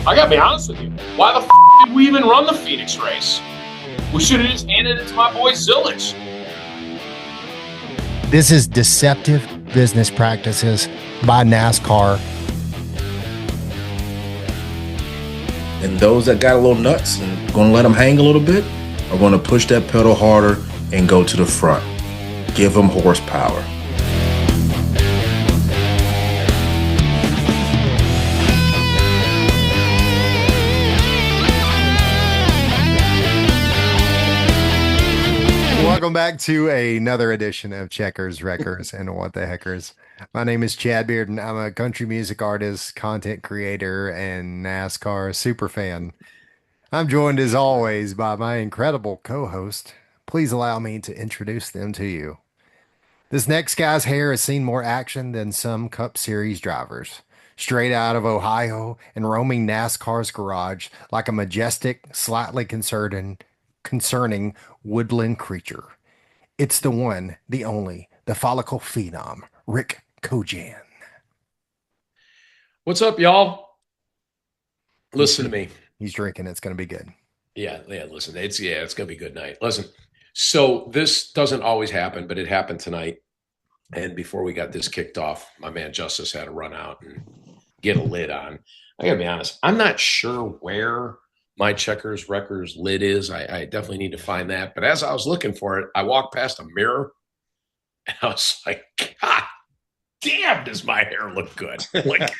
I gotta be honest with you. Why the did we even run the Phoenix race? We should have just handed it to my boy Zillage. This is deceptive business practices by NASCAR. And those that got a little nuts and going to let them hang a little bit are going to push that pedal harder and go to the front. Give them horsepower. Welcome back to another edition of Checkers, Wreckers, and What the Heckers. My name is Chad Bearden. I'm a country music artist, content creator, and NASCAR super fan. I'm joined as always by my incredible co-host. Please allow me to introduce them to you. This next guy's hair has seen more action than some Cup Series drivers. Straight out of Ohio and roaming NASCAR's garage like a majestic, slightly concerning woodland creature. It's the one, the only, the follicle phenom, Rick Kojan. What's up, y'all? Listen to me. He's drinking. It's going to be good. Yeah. Listen, it's going to be a good night. Listen, so this doesn't always happen, but it happened tonight. And before we got this kicked off, my man Justice had to run out and get a lid on. I got to be honest. I'm not sure where my Checkers Wreckers lid is. I definitely need to find that. But as I was looking for it, I walked past a mirror and I was like, God damn, does my hair look good? Like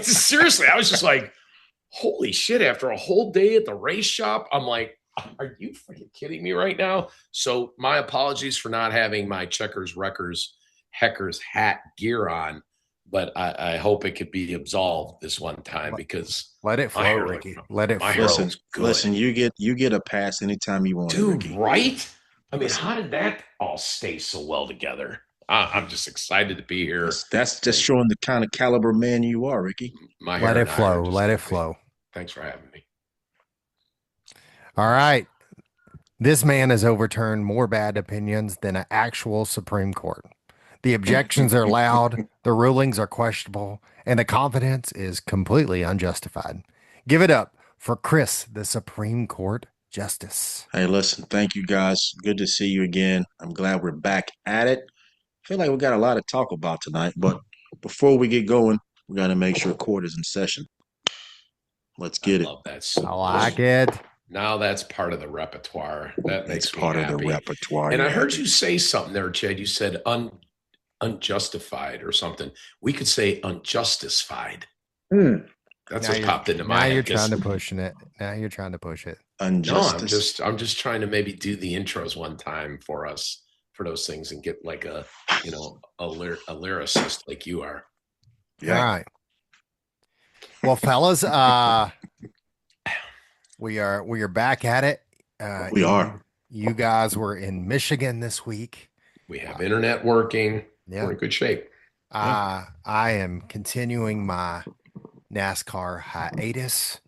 seriously, I was just like, holy shit, after a whole day at the race shop, I'm like, are you freaking kidding me right now? So my apologies for not having my Checkers Wreckers Heckers hat gear on. But I hope it could be absolved this one time because let it flow, Ricky. Let it flow. Listen, you get a pass anytime you want, dude. Ricky. Right? I mean, how did that all stay so well together? I'm just excited to be here. That's just showing the kind of caliber man you are, Ricky. Let it flow. Let it flow. Thanks for having me. All right. This man has overturned more bad opinions than an actual Supreme Court. The objections are loud, the rulings are questionable, and the confidence is completely unjustified. Give it up for Chris, the Supreme Court Justice. Hey, listen, thank you guys. Good to see you again. I'm glad we're back at it. I feel like we got a lot to talk about tonight, but before we get going, we got to make sure court is in session. Let's get it. I love that so I like it. Now that's part of the repertoire. That makes me part happy. of the repertoire. And I heard you say something there, Chad. You said unjustified or something. We could say unjustified. That's what popped into my head. Now you're trying to push it. Now you're trying to push it. Unjustice. No, I'm just trying to maybe do the intros one time for us for those things and get like a lyricist like you are. Yeah. All right. Well, fellas, we are back at it. We are. You guys were in Michigan this week. We have internet working. Yeah. We're in good shape. I am continuing my NASCAR hiatus.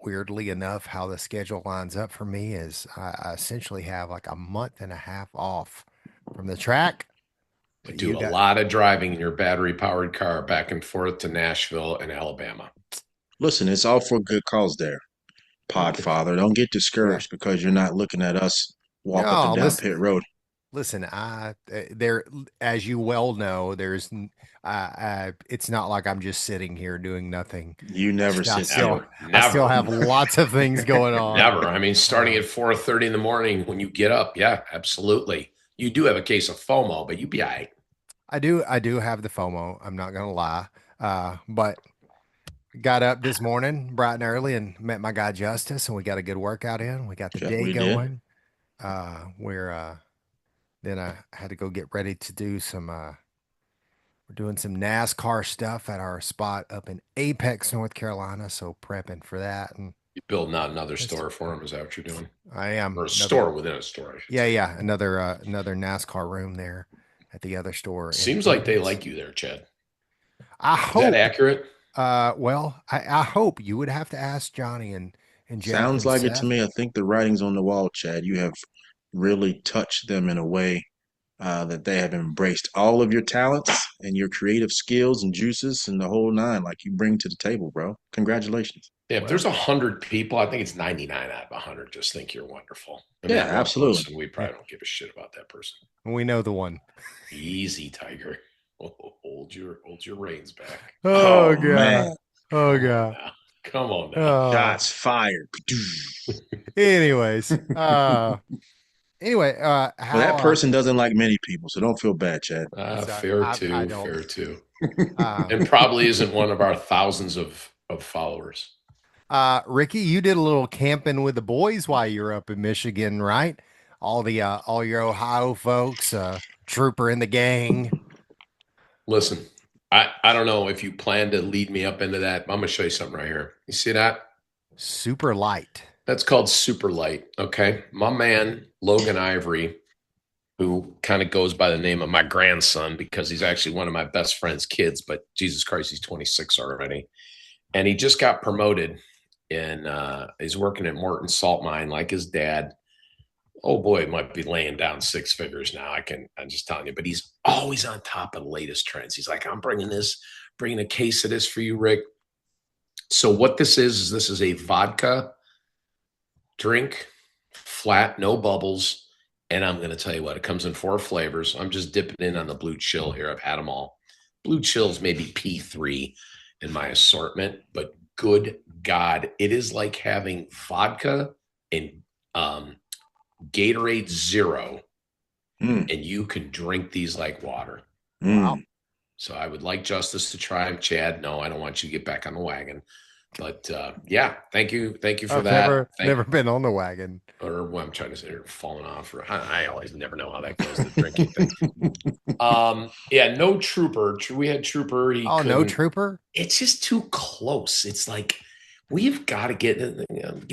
Weirdly enough, how the schedule lines up for me is I essentially have like a month and a half off from the track. You do a lot of driving in your battery-powered car back and forth to Nashville and Alabama. Listen, it's all for good cause there, Podfather. Don't get discouraged because you're not looking at us walk up and down pit road. Listen, there, as you well know, there's, it's not like I'm just sitting here doing nothing. You never sit still. I still have lots of things going on. Never. I mean, starting at 4:30 in the morning when you get up. Yeah, absolutely. You do have a case of FOMO, but you'd be all right. I do have the FOMO. I'm not gonna lie. But got up this morning bright and early and met my guy Justice, and we got a good workout in. We got the day going. Then I had to go get ready to do some, we're doing some NASCAR stuff at our spot up in Apex, North Carolina. So prepping for that. And you building out another store for him. Is that what you're doing? I am. Or a store within a store. Yeah. Another NASCAR room there at the other store. Seems like they like you there, Chad. I hope. Is that accurate? Well, I hope. You would have to ask Johnny and Jeff. Sounds like it to me. I think the writing's on the wall, Chad. You have really touched them in a way that they have embraced all of your talents and your creative skills and juices and the whole nine, like you bring to the table, bro. Congratulations. Yeah, if Well, there's 100 people, I think it's 99 out of 100 just think you're wonderful. And Yeah, that one absolutely. person, we yeah, probably don't give a shit about that person. we know the one. Easy, Tiger. Hold your reins back. Oh Oh God. man, Oh Come on God. now. Come on now. Oh. shots fired. Anyways, Well, how that person doesn't like many people, so don't feel bad, Chad. so Fair I too, don't fair too. uh And probably isn't one of our thousands of followers. Ricky, you did a little camping with the boys while you were up in Michigan, right? All your Ohio folks, Trooper in the gang. Listen, I don't know if you plan to lead me up into that. I'm gonna show you something right here. You see that? Super light. That's called super light. Okay. My man, Logan Ivory, who kind of goes by the name of my grandson because he's actually one of my best friend's kids, but Jesus Christ, he's 26 already. And he just got promoted and he's working at Morton Salt Mine like his dad. Oh boy, might be laying down six figures now. I'm just telling you, but he's always on top of the latest trends. He's like, I'm bringing a case of this for you, Rick. So what this is a vodka drink, flat, no bubbles. And I'm going to tell you what, it comes in four flavors. I'm just dipping in on the blue chill here. I've had them all. Blue chill's maybe P3 in my assortment, but good God, it is like having vodka and Gatorade Zero, Mm, and you can drink these like water. Wow. mm. So I would like Justice to try them. Chad, no, I don't want you to get back on the wagon. But yeah, thank you for I've that. never been on the wagon. Or what I'm trying to say, falling off. Or I always never know how that goes. The drinking thing. Yeah, no Trooper. We had Trooper. He Oh, no couldn't. Trooper? It's just too close. It's like we've got to get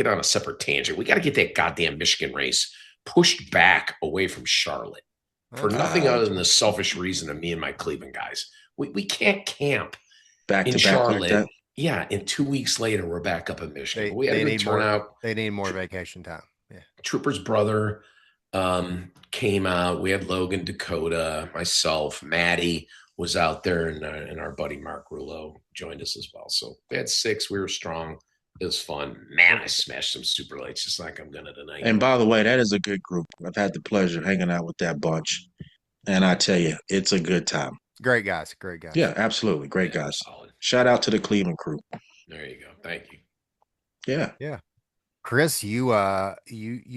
on a separate tangent. We got to get that goddamn Michigan race pushed back away from Charlotte for That's nothing Uh, other than the selfish reason of me and my Cleveland guys. We can't camp back in to back like that. Charlotte. Yeah, and 2 weeks later we're back up in Michigan. But we had a they good need more turnout. they need more vacation time. Yeah. Trooper's brother came out. We had Logan, Dakota, myself, Maddie was out there, and our buddy Mark Rouleau joined us as well. So we had six. We were strong. It was fun. Man, I smashed some super lights just like I'm gonna tonight. And by the way, that is a good group. I've had the pleasure of hanging out with that bunch. And I tell you, it's a good time. Great guys, great guys. Yeah, absolutely. Great Yeah, guys. solid. Shout out to the Cleveland crew. There you go. Thank you. Yeah. Yeah. Chris, you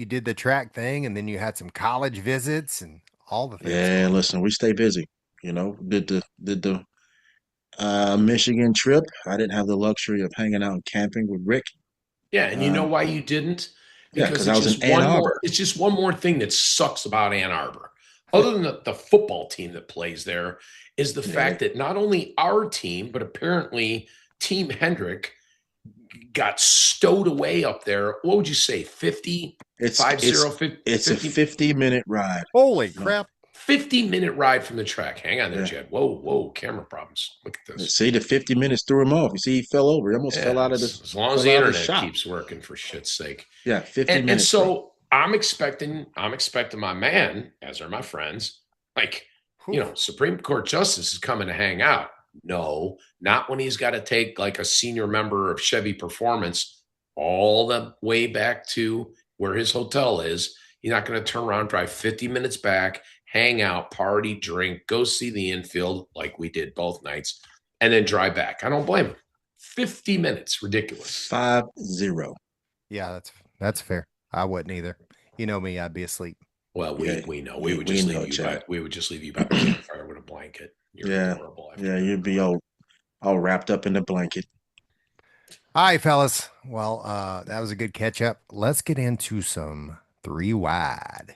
did the track thing and then you had some college visits and all the things Yeah, going on. listen, we stay busy. You know, did the Michigan trip. I didn't have the luxury of hanging out and camping with Rick. Yeah, and you know Uh, why you didn't? yeah, Because because I was in Ann Arbor. it's just one more thing that sucks about Ann Arbor. Other than the football team that plays there, is the Yeah, fact that not only our team, but apparently Team Hendrick got stowed away up there. What would you say? 50, it's 50, it's it's a 50, 50-minute ride. Holy No, crap. 50-minute ride from the track. Hang on there, yeah. Jed. Whoa, camera problems. Look at this. See, the 50 minutes threw him off. You see, he fell over. He almost fell Yeah, out of the as long as fell the out of the internet shop. keeps working, for shit's sake. Yeah, 50 And minutes, bro. so I'm expecting my man, as are my friends, like, Whew. Supreme Court justice is coming to hang out. No, not when he's got to take like a senior member of Chevy Performance all the way back to where his hotel is. He's not going to turn around, drive 50 minutes back, hang out, party, drink, go see the infield like we did both nights, and then drive back. I don't blame him. 50 minutes, ridiculous. 5-0. Yeah, that's fair. I wouldn't either. You know me, I'd be asleep. Well, Yeah, we know we we would just know, leave you Chad. by the campfire with a blanket. You're Yeah, adorable. yeah, you'd be all wrapped up in the blanket. All right, fellas. Well, that was a good catch up. Let's get into some three wide.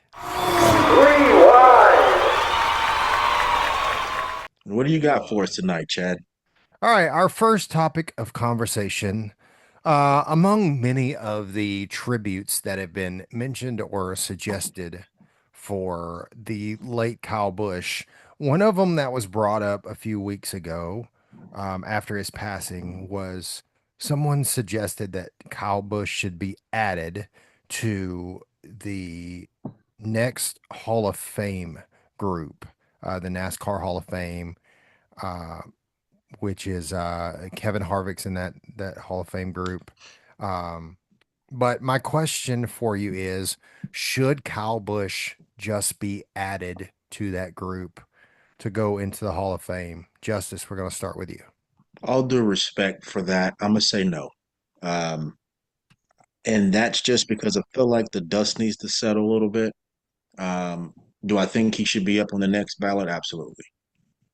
What do you got for us tonight, Chad? All right, our first topic of conversation, among many of the tributes that have been mentioned or suggested for the late Kyle Busch, one of them that was brought up a few weeks ago, after his passing, was someone suggested that Kyle Busch should be added to the next Hall of Fame group, the NASCAR Hall of Fame, uh, which is Kevin Harvick's in that Hall of Fame group. Um, but my question for you is, should Kyle Busch just be added to that group to go into the Hall of Fame? Justice, we're going to start with you. All due respect for that, I'm gonna say no. Um, and that's just because I feel like the dust needs to settle a little bit. Um, do I think he should be up on the next ballot? Absolutely.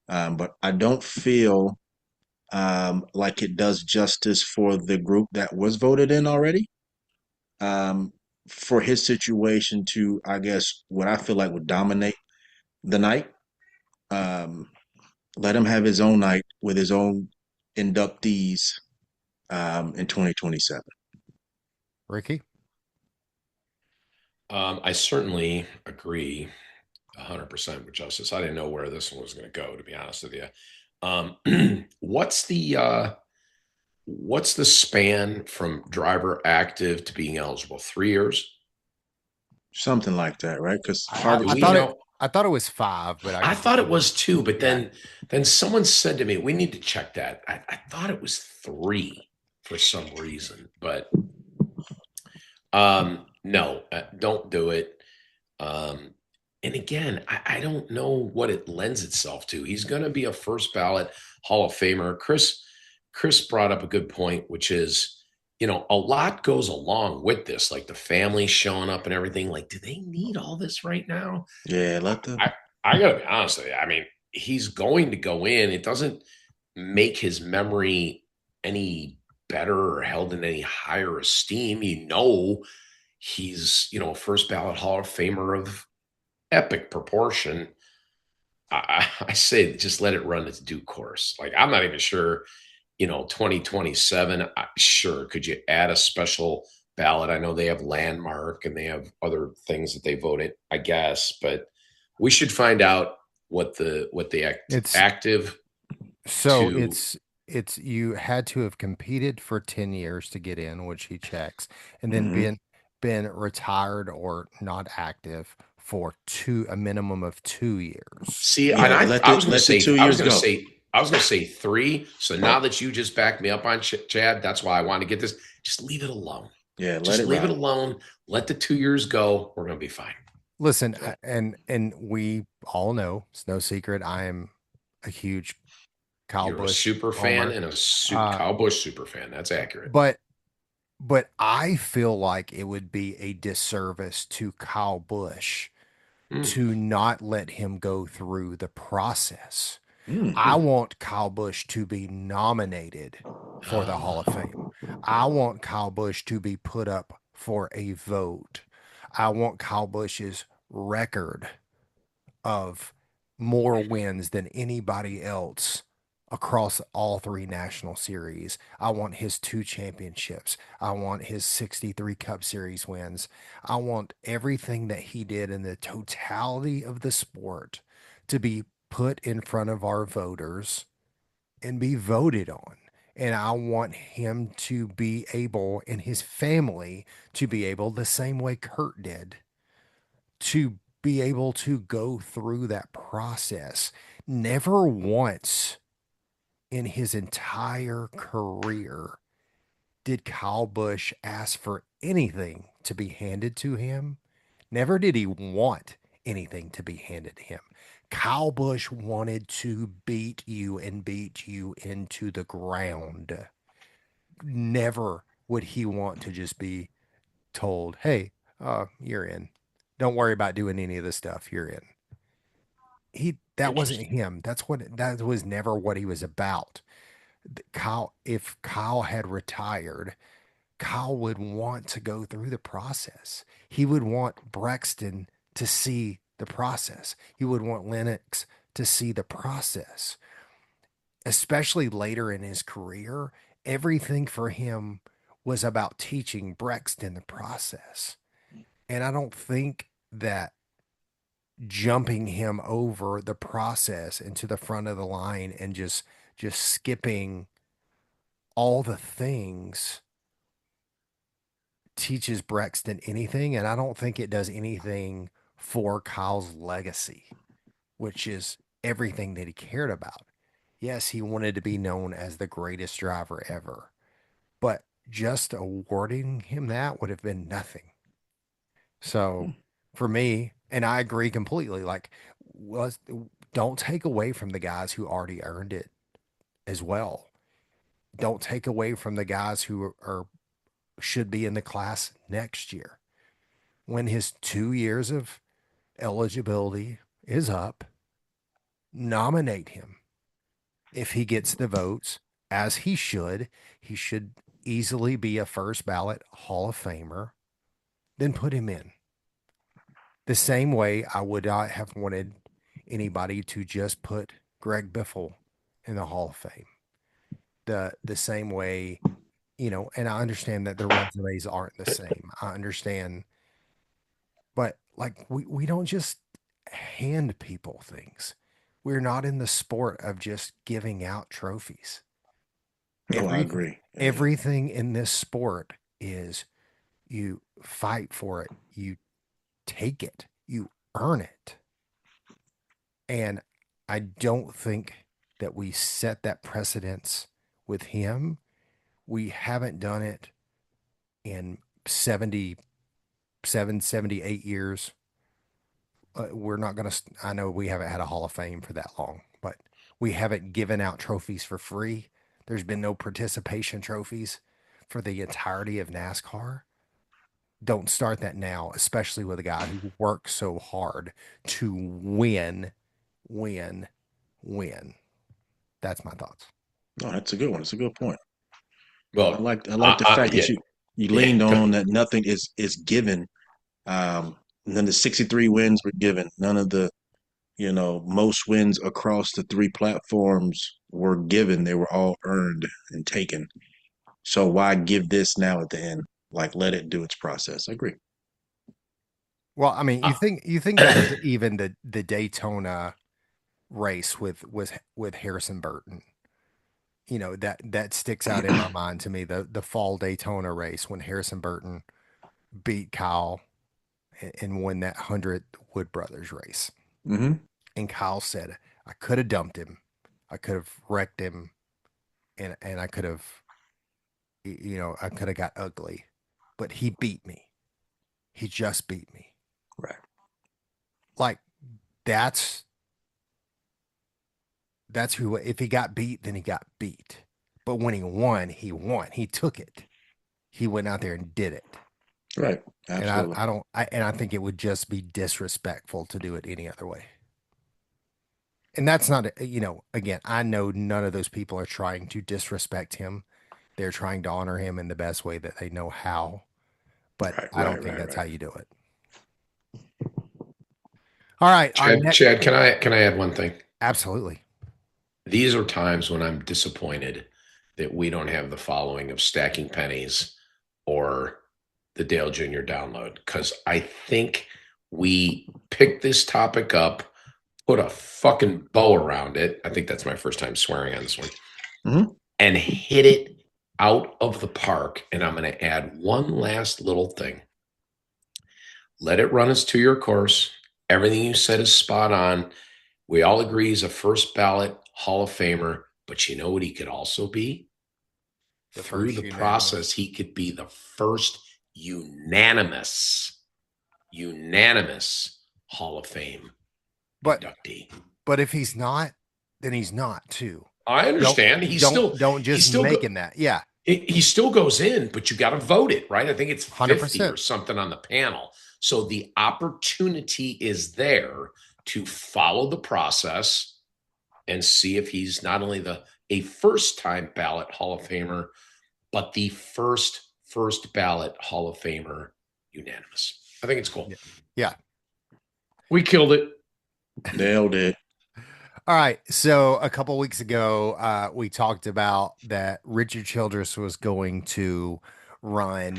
But I don't feel like it does justice for the group that was voted in already. Um, for his situation to, I guess, what I feel like would dominate the night. Um, Let him have his own night with his own inductees in 2027. Ricky? I certainly agree 100% with Justice. I didn't know where this one was going to go, to be honest with you. What's the span from driver active to being eligible? 3 years? Something like that, right? Because I, Harvick's I Do we thought been, it know? I thought it was 5, but I I could be thought it totally was two, but yeah. then someone said to me, "We need to check that." I thought it was three for some reason, but no, don't do it. Um, and again, I don't know what it lends itself to. He's going to be a first ballot Hall of Famer. Chris brought up a good point, which is, a lot goes along with this, like the family showing up and everything. Like, do they need all this right now? yeah, I, let the, I, I gotta be honest with you. I mean, he's going to go in. It doesn't make his memory any better or held in any higher esteem. He's, a first ballot Hall of Famer of epic proportion. I say just let it run its due course. Like, I'm not even sure, 2027. Sure, could you add a special ballot? I know they have landmark and they have other things that they voted, I guess, but we should find out what the It's active so to it's you had to have competed for 10 years to get in, which he checks, and then hmm been retired or not active for a minimum of 2 years. see. And yeah, I was going to let the say, 2 years go. I was going to say three. So now that you just backed me up on Chad, that's why I want to get this. Just leave it alone. Yeah, let Just it leave it ride. alone. Let the 2 years go. We're going to be fine. Listen, So and we all know it's no secret I am a huge Kyle you're a Busch super fan homer. and a Uh, Kyle Busch super fan. That's accurate. but but I feel like it would be a disservice to Kyle Busch Mm. to not let him go through the process. I Hmm want Kyle Busch to be nominated for the Hall of Fame. I want Kyle Busch to be put up for a vote. I want Kyle Busch's record of more wins than anybody else across all three national series. I want his two championships. I want his 63 Cup Series wins. I want everything that he did in the totality of the sport to be put in front of our voters and be voted on. And I want him to be able, and his family to be able, the same way Kurt did, to be able to go through that process. Never once in his entire career did Kyle Busch ask for anything to be handed to him. Never did he want anything to be handed to him. Kyle Busch wanted to beat you and beat you into the ground. Never would he want to just be told, hey, you're in. Don't worry about doing any of this stuff. You're in. That wasn't Interesting. him. That was never what he was about. Kyle, if Kyle had retired, Kyle would want to go through the process. He would want Brexton to see the process. He would want Lennox to see the process, especially later in his career. Everything for him was about teaching Brexton the process. And I don't think that jumping him over the process into the front of the line and just skipping all the things teaches Brexton anything, and I don't think it does anything for Kyle's legacy. which is everything that he cared about. Yes, he wanted to be known as the greatest driver ever, but just awarding him that would have been nothing. So for me, and I agree completely, like, was don't take away from the guys who already earned it as well. Don't take away from the guys who are should be in the class next year. When his 2 years of eligibility is up, nominate him. If he gets the votes, as he should easily be a first ballot Hall of Famer, then put him in. The same way I would not have wanted anybody to just put Greg Biffle in the Hall of Fame. The same way, and I understand that the resumes aren't the same. I understand, but like we don't just hand people things. We're not in the sport of just giving out trophies. Oh, I Everything agree. Yeah. everything in this sport is you fight for it, you take it, you earn it. And I don't think that we set that precedence with him. We haven't done it in 77, 78 years. We're not going to, I know we haven't had a Hall of Fame for that long, but we haven't given out trophies for free. There's been no participation trophies for the entirety of NASCAR. Don't start that now, especially with a guy who works so hard to win, win, win. That's my thoughts. No, that's a good one. It's a good point. I Well, like I like the fact yeah, that you yeah. leaned on that nothing is given. None of the 63 wins were given. None of the most wins across the three platforms were given. They were all earned and taken. So why give this now at the end? Like let it do its process. I agree. Well, I mean, you think back to even the Daytona race with Harrison Burton. That sticks out in my mind to me. The fall Daytona race when Harrison Burton beat Kyle and won that 100th Wood Brothers race. Hmm. And Kyle said, I could have dumped him. I could have wrecked him and I could have, I could have got ugly, but he beat me. He just beat me. Right. Like that's, that's who, if he got beat, then he got beat. But when he won, he won. He took it. He went out there and did it. Right. And I, Absolutely. I don't, I, and I think it would just be disrespectful to do it any other way. And that's not, again, I know none of those people are trying to disrespect him. They're trying to honor him in the best way that they know how. But Right. I don't Right. think Right. that's Right. how you do it. All right. Our next, Chad, can I add one thing? absolutely. These are times when I'm disappointed that we don't have the following of Stacking Pennies or the Dale Jr. download because I think we picked this topic up, put a fucking bow around it. I think that's my first time swearing on this one, Hmm. and hit it out of the park. And I'm going to add one last little thing. Let it run its 2 year course. Everything you said is spot on. We all agree he's a first ballot Hall of Famer, but you know what he could also be? The Through first the unanimous. process, he could be the first unanimous Hall of Fame But inductee. but if he's not, then he's not too. I Don't understand. don't He's just still making that. Yeah, he still goes in, but you got to vote it, right? I think it's 50 or 100%. something on the panel. So the opportunity is there to follow the process and see if he's not only the a first time ballot Hall of Famer, but the first ballot Hall of Famer unanimous. I think it's cool. Yeah. Yeah. We killed it. Nailed it. All right. So a couple weeks ago, we talked about that Richard Childress was going to run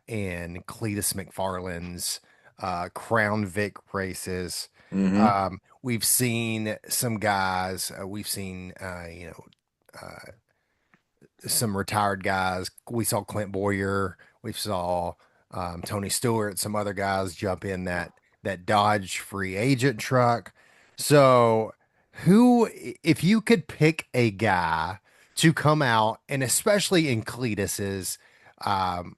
in Cletus McFarland's Crown Vic races. Hmm. We've seen some guys. We've seen some retired guys. We saw Clint Boyer. We saw Tony Stewart. Some other guys jump in that Dodge free agent truck. So, who, if you could pick a guy to come out, and especially in Cletus's, um,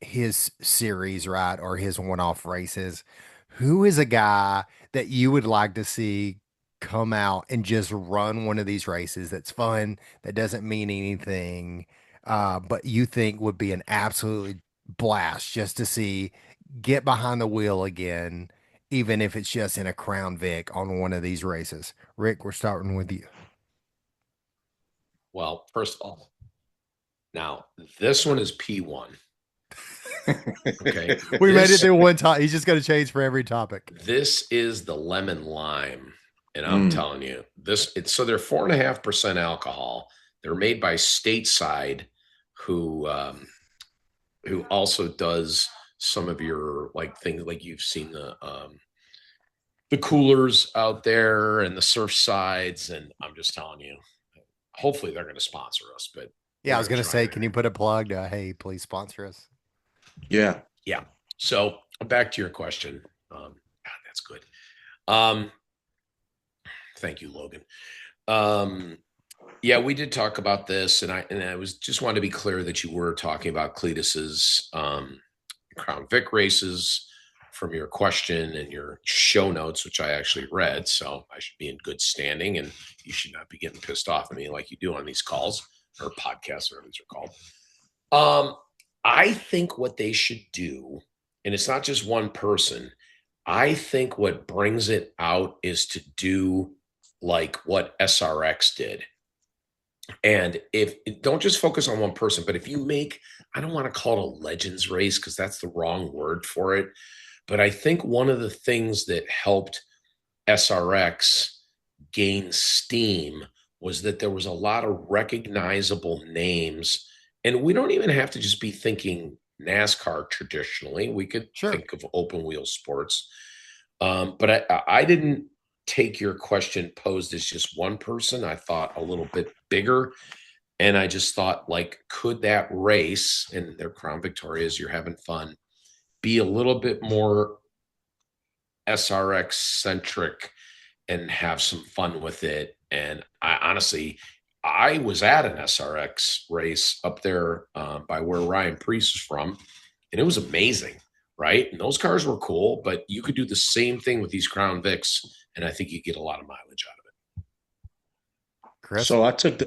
his series, right, or his one-off races, who is a guy that you would like to see come out and just run one of these races that's fun, that doesn't mean anything, but you think would be an absolutely blast just to see get behind the wheel again, even if it's just in a Crown Vic on one of these races? Rick, we're starting with you. Well, first of all, now this one is P1. Okay. We made it This through one time. He's just going to change for every topic. this is the lemon lime. And I'm Mm, telling you, this it's so they're 4.5% alcohol. They're made by Stateside, who who also does some of your like things like you've seen the coolers out there and the surf sides. And I'm just telling you, hopefully they're going to sponsor us, but Yeah, we're I was going to going to try say, to. can you put a plug? Hey, please sponsor us. yeah. Yeah. So back to your question. God, that's good. Um, thank you, Logan. Um, yeah, we did talk about this, and I was just wanted to be clear that you were talking about Cletus's Crown Vic races from your question and your show notes, which I actually read. So I should be in good standing, and you should not be getting pissed off at me like you do on these calls or podcasts, whatever these are called. Um, I think what they should do, and it's not just one person. I think what brings it out is to do like what SRX did. And if don't just focus on one person, but if you make, I don't want to call it a legends race because that's the wrong word for it. But I think one of the things that helped SRX gain steam was that there was a lot of recognizable names. And we don't even have to just be thinking NASCAR traditionally. We could Sure. think of open wheel sports. But I didn't take your question posed as just one person. I thought a little bit bigger. And I just thought, like, could that race and their Crown Victorias, you're having fun, be a little bit more SRX centric and have some fun with it? And I honestly, I was at an SRX race up there by where Ryan Priest is from, and it was amazing, right? And those cars were cool, but you could do the same thing with these Crown Vics, and I think you get a lot of mileage out of it. Chris? So I took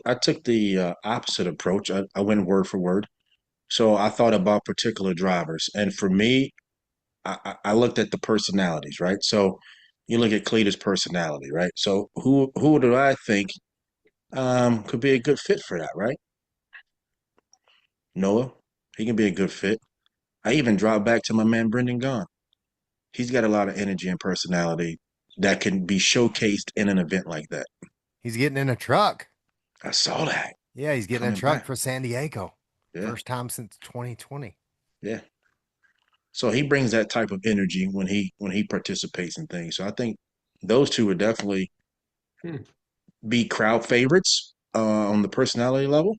the opposite approach. I went word for word. So I thought about particular drivers, and for me, I looked at the personalities, right? So you look at Cletus' personality, right? So who do I think could be a good fit for that, right? Noah, he can be a good fit. I even dropped back to my man Brendan Gaughan. He's got a lot of energy and personality that can be showcased in an event like that. He's getting in a truck. I saw that Yeah, he's getting a coming truck back. for San Diego. Yeah, First time since 2020. yeah. So he brings that type of energy when he participates in things. So I think those two would definitely Hmm. be crowd favorites on the personality level.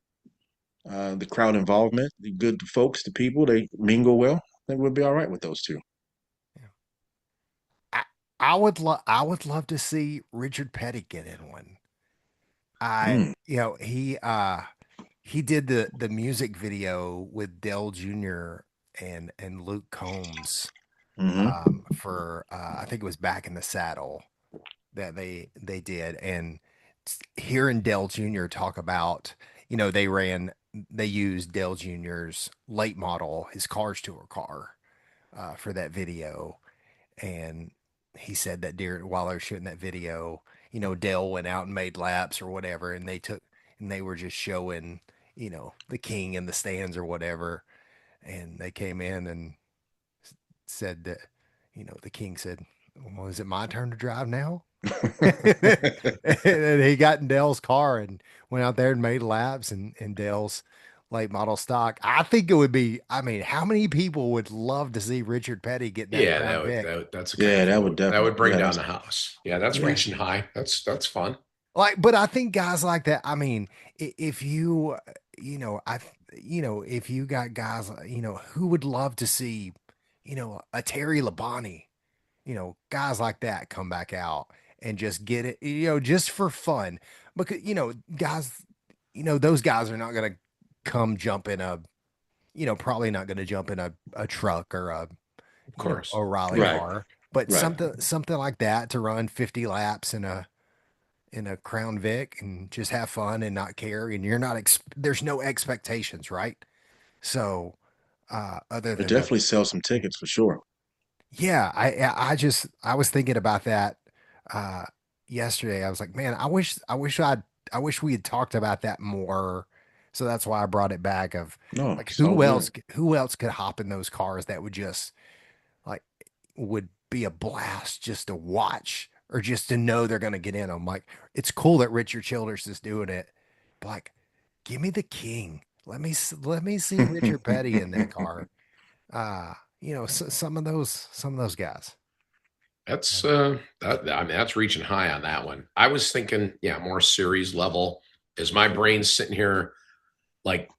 The crowd involvement, the good folks, the people, they mingle well. I think we'll be all right with those two. Yeah. I, I would love to see Richard Petty get in one. Mm, He did the music video with Dell Jr. and Luke Combs hmm for I think it was Back in the Saddle that they did. And hearing Dell Jr. talk about, they used Dell Jr.'s late model, his Cars Tour car, for that video. And he said that during while they were shooting that video, Dell went out and made laps or whatever, and they were just showing, the king in the stands or whatever. And they came in and said that, the king said, "Well, is it my turn to drive now?" And he got in Dell's car and went out there and made laps in Dell's late model stock. I think it would be, I mean, how many people would love to see Richard Petty get in that Yeah, Crown Vic? that's the kind Yeah, of that thing would that definitely. would bring Yeah, down that's the house. Yeah, that's Yeah. reaching high. That's fun. But I think guys like that, I mean, if you, if you got guys, who would love to see, a Terry Labonte, guys like that come back out and just get it, just for fun. Because, guys, those guys are not going to come jump in probably not going to jump in a truck or Of course. a rally Right. car, but Right. something like that to run 50 laps in a Crown Vic and just have fun and not care. And you're not, there's no expectations, right? So, other But than that, definitely sell some tickets for sure. yeah, I was thinking about that, uh, yesterday. I was like, man, I wish we had talked about that more. So that's why I brought it back of No, like it's all good. who else could hop in those cars that would just like would be a blast just to watch or just to know they're going to get in them. Like, it's cool that Richard Childress is doing it, but like, give me the king. Let me see Richard Petty in that car. Some of those guys. That's I mean that's reaching high on that one. I was thinking, yeah, more series level. Is my brain sitting here like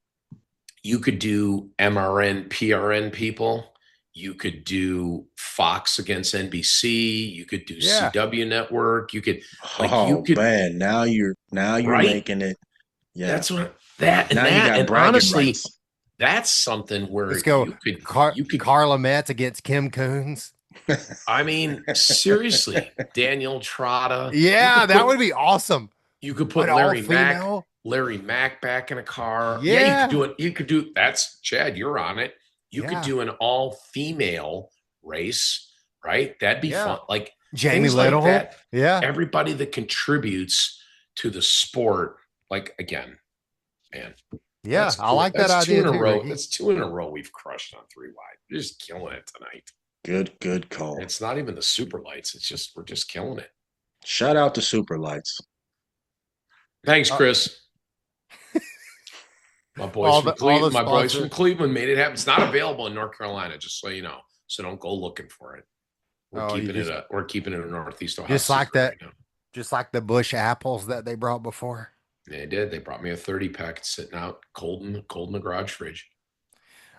you could do MRN, PRN people. You could do Fox against NBC. You could do Yeah, CW Network. You could you Oh could man, now you're right. making it. Yeah. That's what that and Now you that got and bragging honestly, rights. that's something let's where go. you could. Carla Metz against Kim Coons. I mean, seriously, Daniel Trotta. Yeah, that would be awesome. You could An put all female. Larry Mack back in a car. Yeah, you could Yeah, do it. You could do that's Chad, you're on it. You could yeah, do an all female race, right? That'd be yeah. fun. Like Jamie things like Little. that. Yeah, Everybody that contributes to the sport, like again, man, yeah. that's I cool. like that That's two idea in a too, row. Ricky. That's two in a row we've crushed on three wide. We're just killing it tonight. Good And call. it's not even the super lights. It's just we're just killing it. Shout out to Super Lights. Thanks, Uh, Chris. all the My boys sponsor, from Cleveland made it happen. It's not available in North Carolina, just so you know. So don't go looking for it. you We're keeping it a Northeast Ohio just like secret that, right now. just like the Bush apples that they brought before. They did. They brought me a 30 pack. It's sitting out cold in the garage fridge.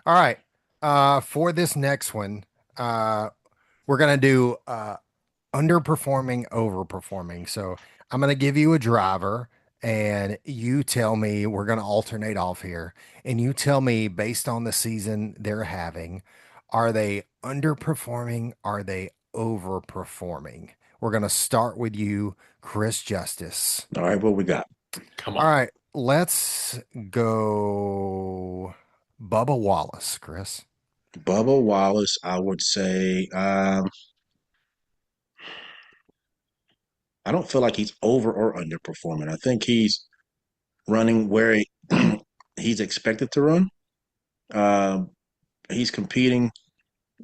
All right. For this next one, we're gonna do underperforming, overperforming. So I'm gonna give you a driver, and you tell me we're gonna alternate off here, and you tell me based on the season they're having, are they underperforming? Are they overperforming? We're gonna start with you, Chris Justice. All right, what we got? Come All on. right, let's go Bubba Wallace, Chris. Bubba Wallace, I would say, I don't feel like he's over or underperforming. I think he's running where he's expected to run. Um, he's competing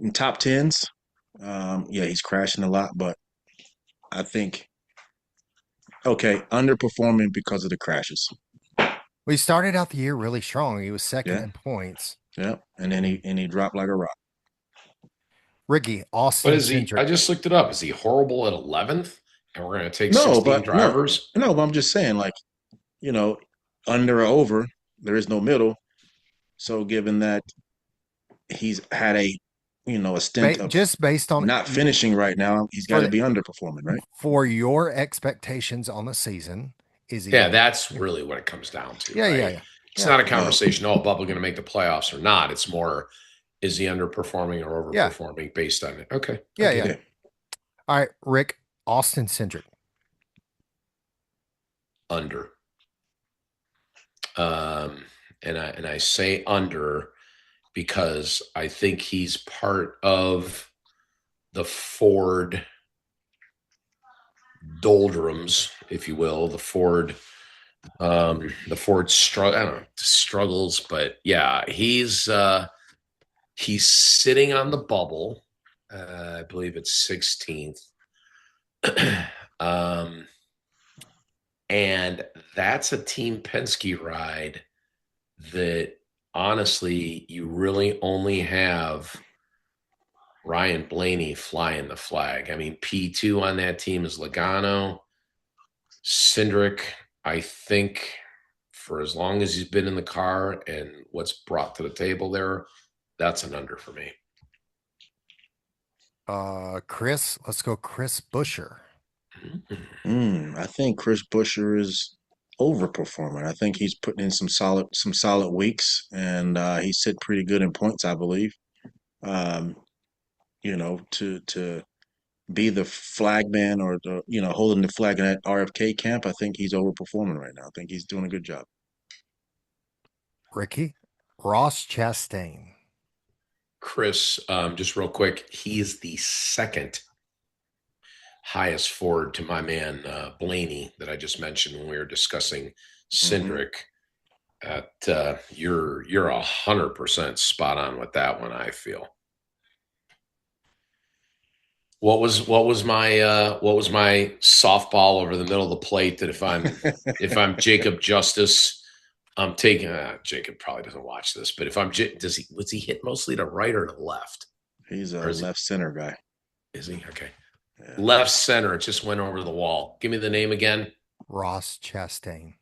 in top tens. Yeah, he's crashing a lot, but I think okay, underperforming because of the crashes. We started out the year really strong. He was second Yeah, in points. yeah, and then he dropped like a rock. Ricky, What Austin is he? I centric. just looked it up. Is he horrible at 11th? And we're going to take No, 16 but no, drivers? no, but I'm just saying, like, you know, under or over, there is no middle. So given that he's had a stint of Just based on not finishing right now, he's got for to the be underperforming, right? for your expectations on the season, is he Yeah, over? that's really what it comes down to, Yeah, yeah, right? yeah. It's Yeah. not a Oh, conversation, oh, Bubba going to make the playoffs or not. It's more, is he underperforming or Yeah. overperforming based on it? Okay, I Yeah, get yeah. yeah. it. All right, Rick, Austin centric. Under. Um, and I say under because I think he's part of the Ford doldrums, if you will, the Ford struggle. I don't know struggles, but yeah, he's sitting on the bubble. I believe it's 16th. um, and that's a Team Penske ride that honestly you really only have Ryan Blaney flying the flag. I mean, P2 on that team is Logano. Cindric, I think, for as long as he's been in the car and what's brought to the table there, that's an under for me. Chris, let's go Chris Busher. I think Chris Buescher is overperforming. I think he's putting in some solid weeks, and he's hit pretty good in points, I believe. Um, to be the flag man or holding the flag in that RFK camp, I think he's overperforming right now. I think he's doing a good job. Ricky, Ross Chastain. Chris, just real quick, he is the second highest forward to my man Blaney that I just mentioned when we were discussing Hmm. Cindric. You're 100% spot on with that one. I feel. What was my softball over the middle of the plate that if I'm Jacob Justice, I'm taking Jacob probably doesn't watch this, but if I'm does he was he hit mostly to right or to left? He's Or a is he left center guy. is he okay? Yeah. Left center, it just went over the wall. Give me the name again. Ross Chastain.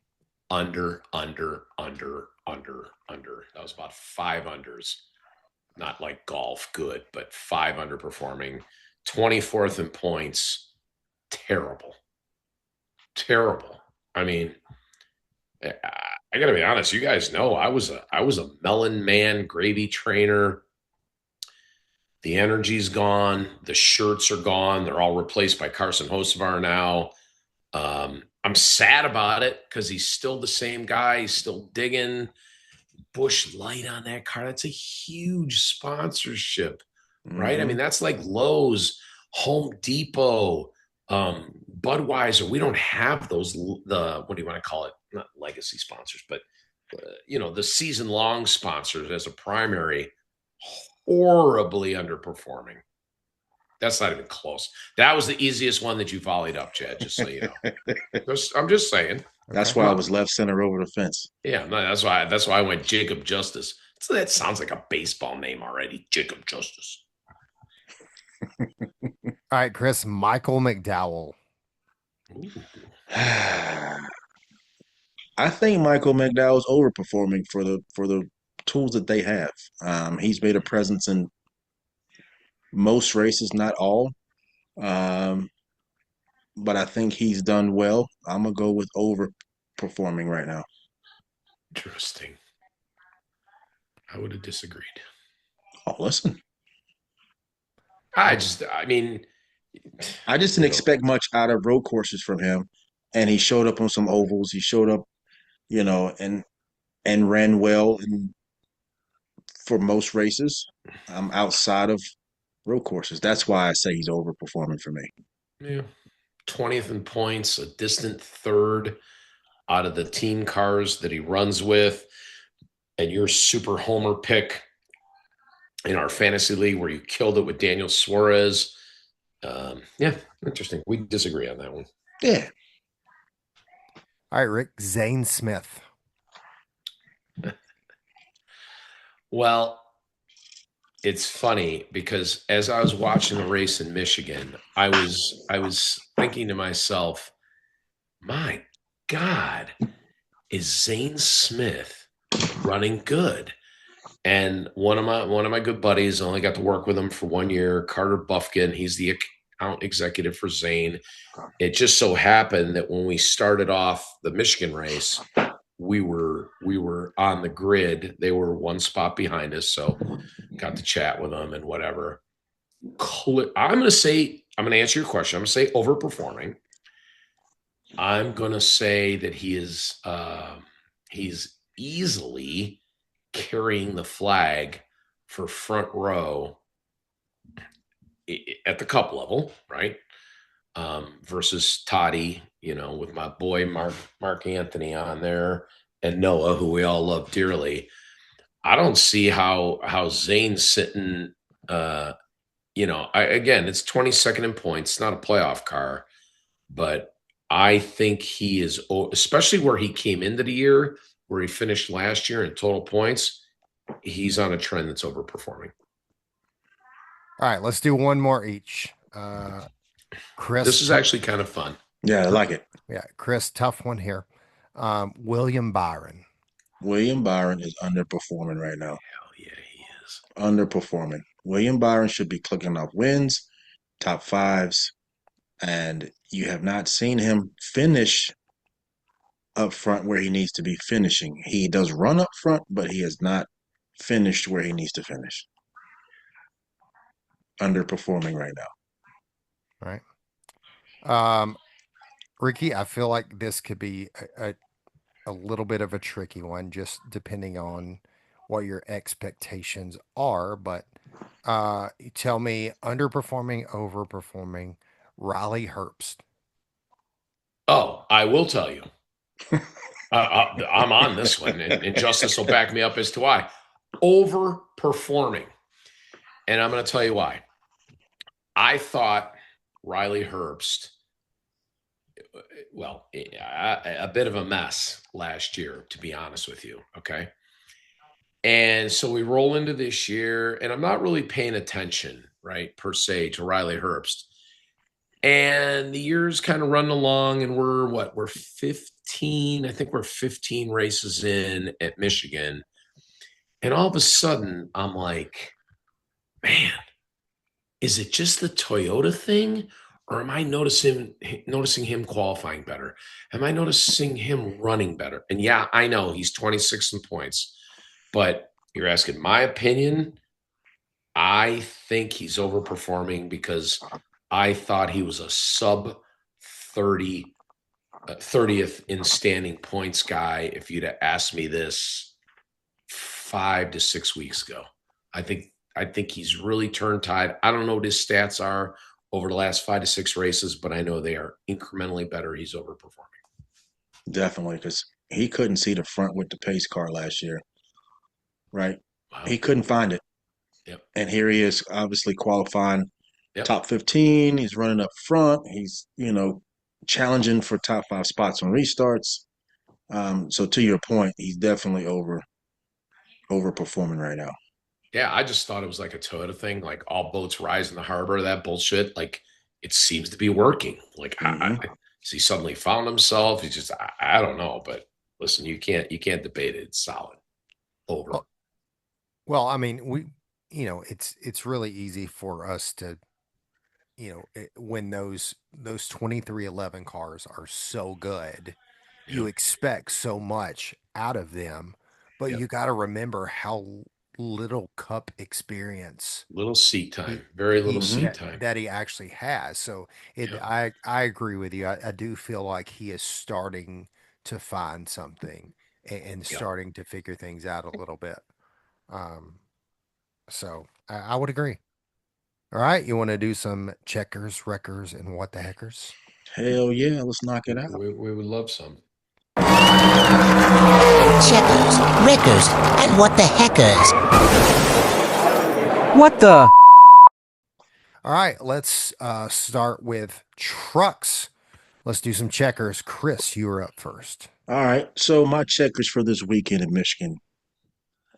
Under, under, under, under, under. That was about five unders. Not like golf good, but five underperforming. 24th in points. Terrible. Terrible. I mean, I gotta be honest. You guys know I was a melon man gravy trainer. The energy's gone. The shirts are gone. They're all replaced by Carson Hocevar now. I'm sad about it because he's still the same guy. He's still digging. Bush Light on that car. That's a huge sponsorship, right? I Hmm. mean, that's like Lowe's, Home Depot, Budweiser. We don't have those. The what do you want to call it? Not legacy sponsors, but the season long sponsors as a primary. Horribly underperforming. That's not even close. That was the easiest one that you volleyed up, Chad. Just so you know. I'm just saying. That's Okay. why I No, was left center over the fence. yeah, no, that's why I went Jacob Justice. So that sounds like a baseball name already, Jacob Justice. All right, Chris, Michael McDowell. Ooh. I think Michael McDowell's overperforming for the tools that they have. He's made a presence in most races, not all. Um, but I think he's done well. I'm gonna go with overperforming right now. Interesting. I would have disagreed. Oh, listen, I mean, I just didn't you know, expect much out of road courses from him, and he showed up on some ovals. He showed up, and ran well for most races. Outside of road courses. That's why I say he's overperforming for me. yeah, 20th in points, a distant third out of the team cars that he runs with, and your super homer pick in our fantasy league where you killed it with Daniel Suarez. Yeah, interesting. We disagree on that one. Yeah. All right, Rick, Zane Smith. Well, it's funny because as I was watching the race in Michigan, I was thinking to myself, my God, is Zane Smith running good? And one of my good buddies, only got to work with him for 1 year, Carter Buffkin. He's the account executive for Zane. It just so happened that when we started off the Michigan race, we were on the grid. They were one spot behind us, so got to chat with them and whatever. I'm gonna answer your question. I'm gonna say overperforming. I'm gonna say that he's easily carrying the flag for front row at the cup level, right? Versus Toddy, with my boy Mark Anthony on there and Noah, who we all love dearly. I don't see how Zane's sitting. Again, it's 22nd in points. It's not a playoff car, but I think he is, especially where he came into the year, where he finished last year in total points. He's on a trend that's overperforming. All right, let's do one more each. This Chris, is actually kind of fun. Yeah, I like it. yeah, Chris, tough one here. William Byron. William Byron is underperforming right now. Hell yeah, he is. Underperforming. William Byron should be clicking off wins, top fives. and you have not seen him finish up front where he needs to be finishing. He does run up front, but he has not finished where he needs to finish. Underperforming right now. Right. Um, Ricky, I feel like this could be a little bit of a tricky one, just depending on what your expectations are. But you tell me underperforming, overperforming, Riley Herbst. Oh, I will tell you. I'm on this one, and Justice will back me up as to why. Overperforming. And I'm going to tell you why. I thought Riley Herbst, well, a bit of a mess last year, to be honest with you. Okay. And so we roll into this year, and I'm not really paying attention, right, per se, to Riley Herbst. And the year's kind of running along, and we're what? We're 15. I think we're 15 races in at Michigan. And all of a sudden, I'm like, man, is it just the Toyota thing? Or am I noticing him qualifying better? Am I noticing him running better? And yeah, I know he's 26 in points, but you're asking my opinion. I think he's overperforming because I thought he was a sub 30 30th in standing points guy if you'd have asked me this 5 to 6 weeks ago. I think he's really turned tide. I don't know what his stats are over the last 5 to 6 races, but I know they are incrementally better. He's overperforming. Definitely, because he couldn't see the front with the pace car last year, right? Wow. He couldn't find it. Yep. And here he is, obviously qualifying Yep. top 15. He's running up front. He's, challenging for top 5 spots on restarts. So to your point, he's definitely overperforming right now. Yeah, I just thought it was like a Toyota thing, like all boats rise in the harbor, that bullshit. Like it seems to be working. Like Hmm. has he suddenly found himself? He's just I don't know, but listen, you can't debate it. It's solid. Over. Well, well, I mean, it's really easy for us to, when those 2311 cars are so good, you Yep. expect so much out of them, but Yep. you got to remember how little cup experience Little seat he time. Very little he Hmm. seat that time. that he actually has. So Yep. I agree with you. I do feel like he is starting to find something and Yep. starting to figure things out a little bit. Um, so I would agree. All right, you want to do some checkers, wreckers, and what the heckers? Hell yeah, let's knock it out. We would love some. Checkers, wreckers, and what the heckers? What the? All right, let's start with trucks. Let's do some checkers. Chris, you are up first. All right, so my checkers for this weekend in Michigan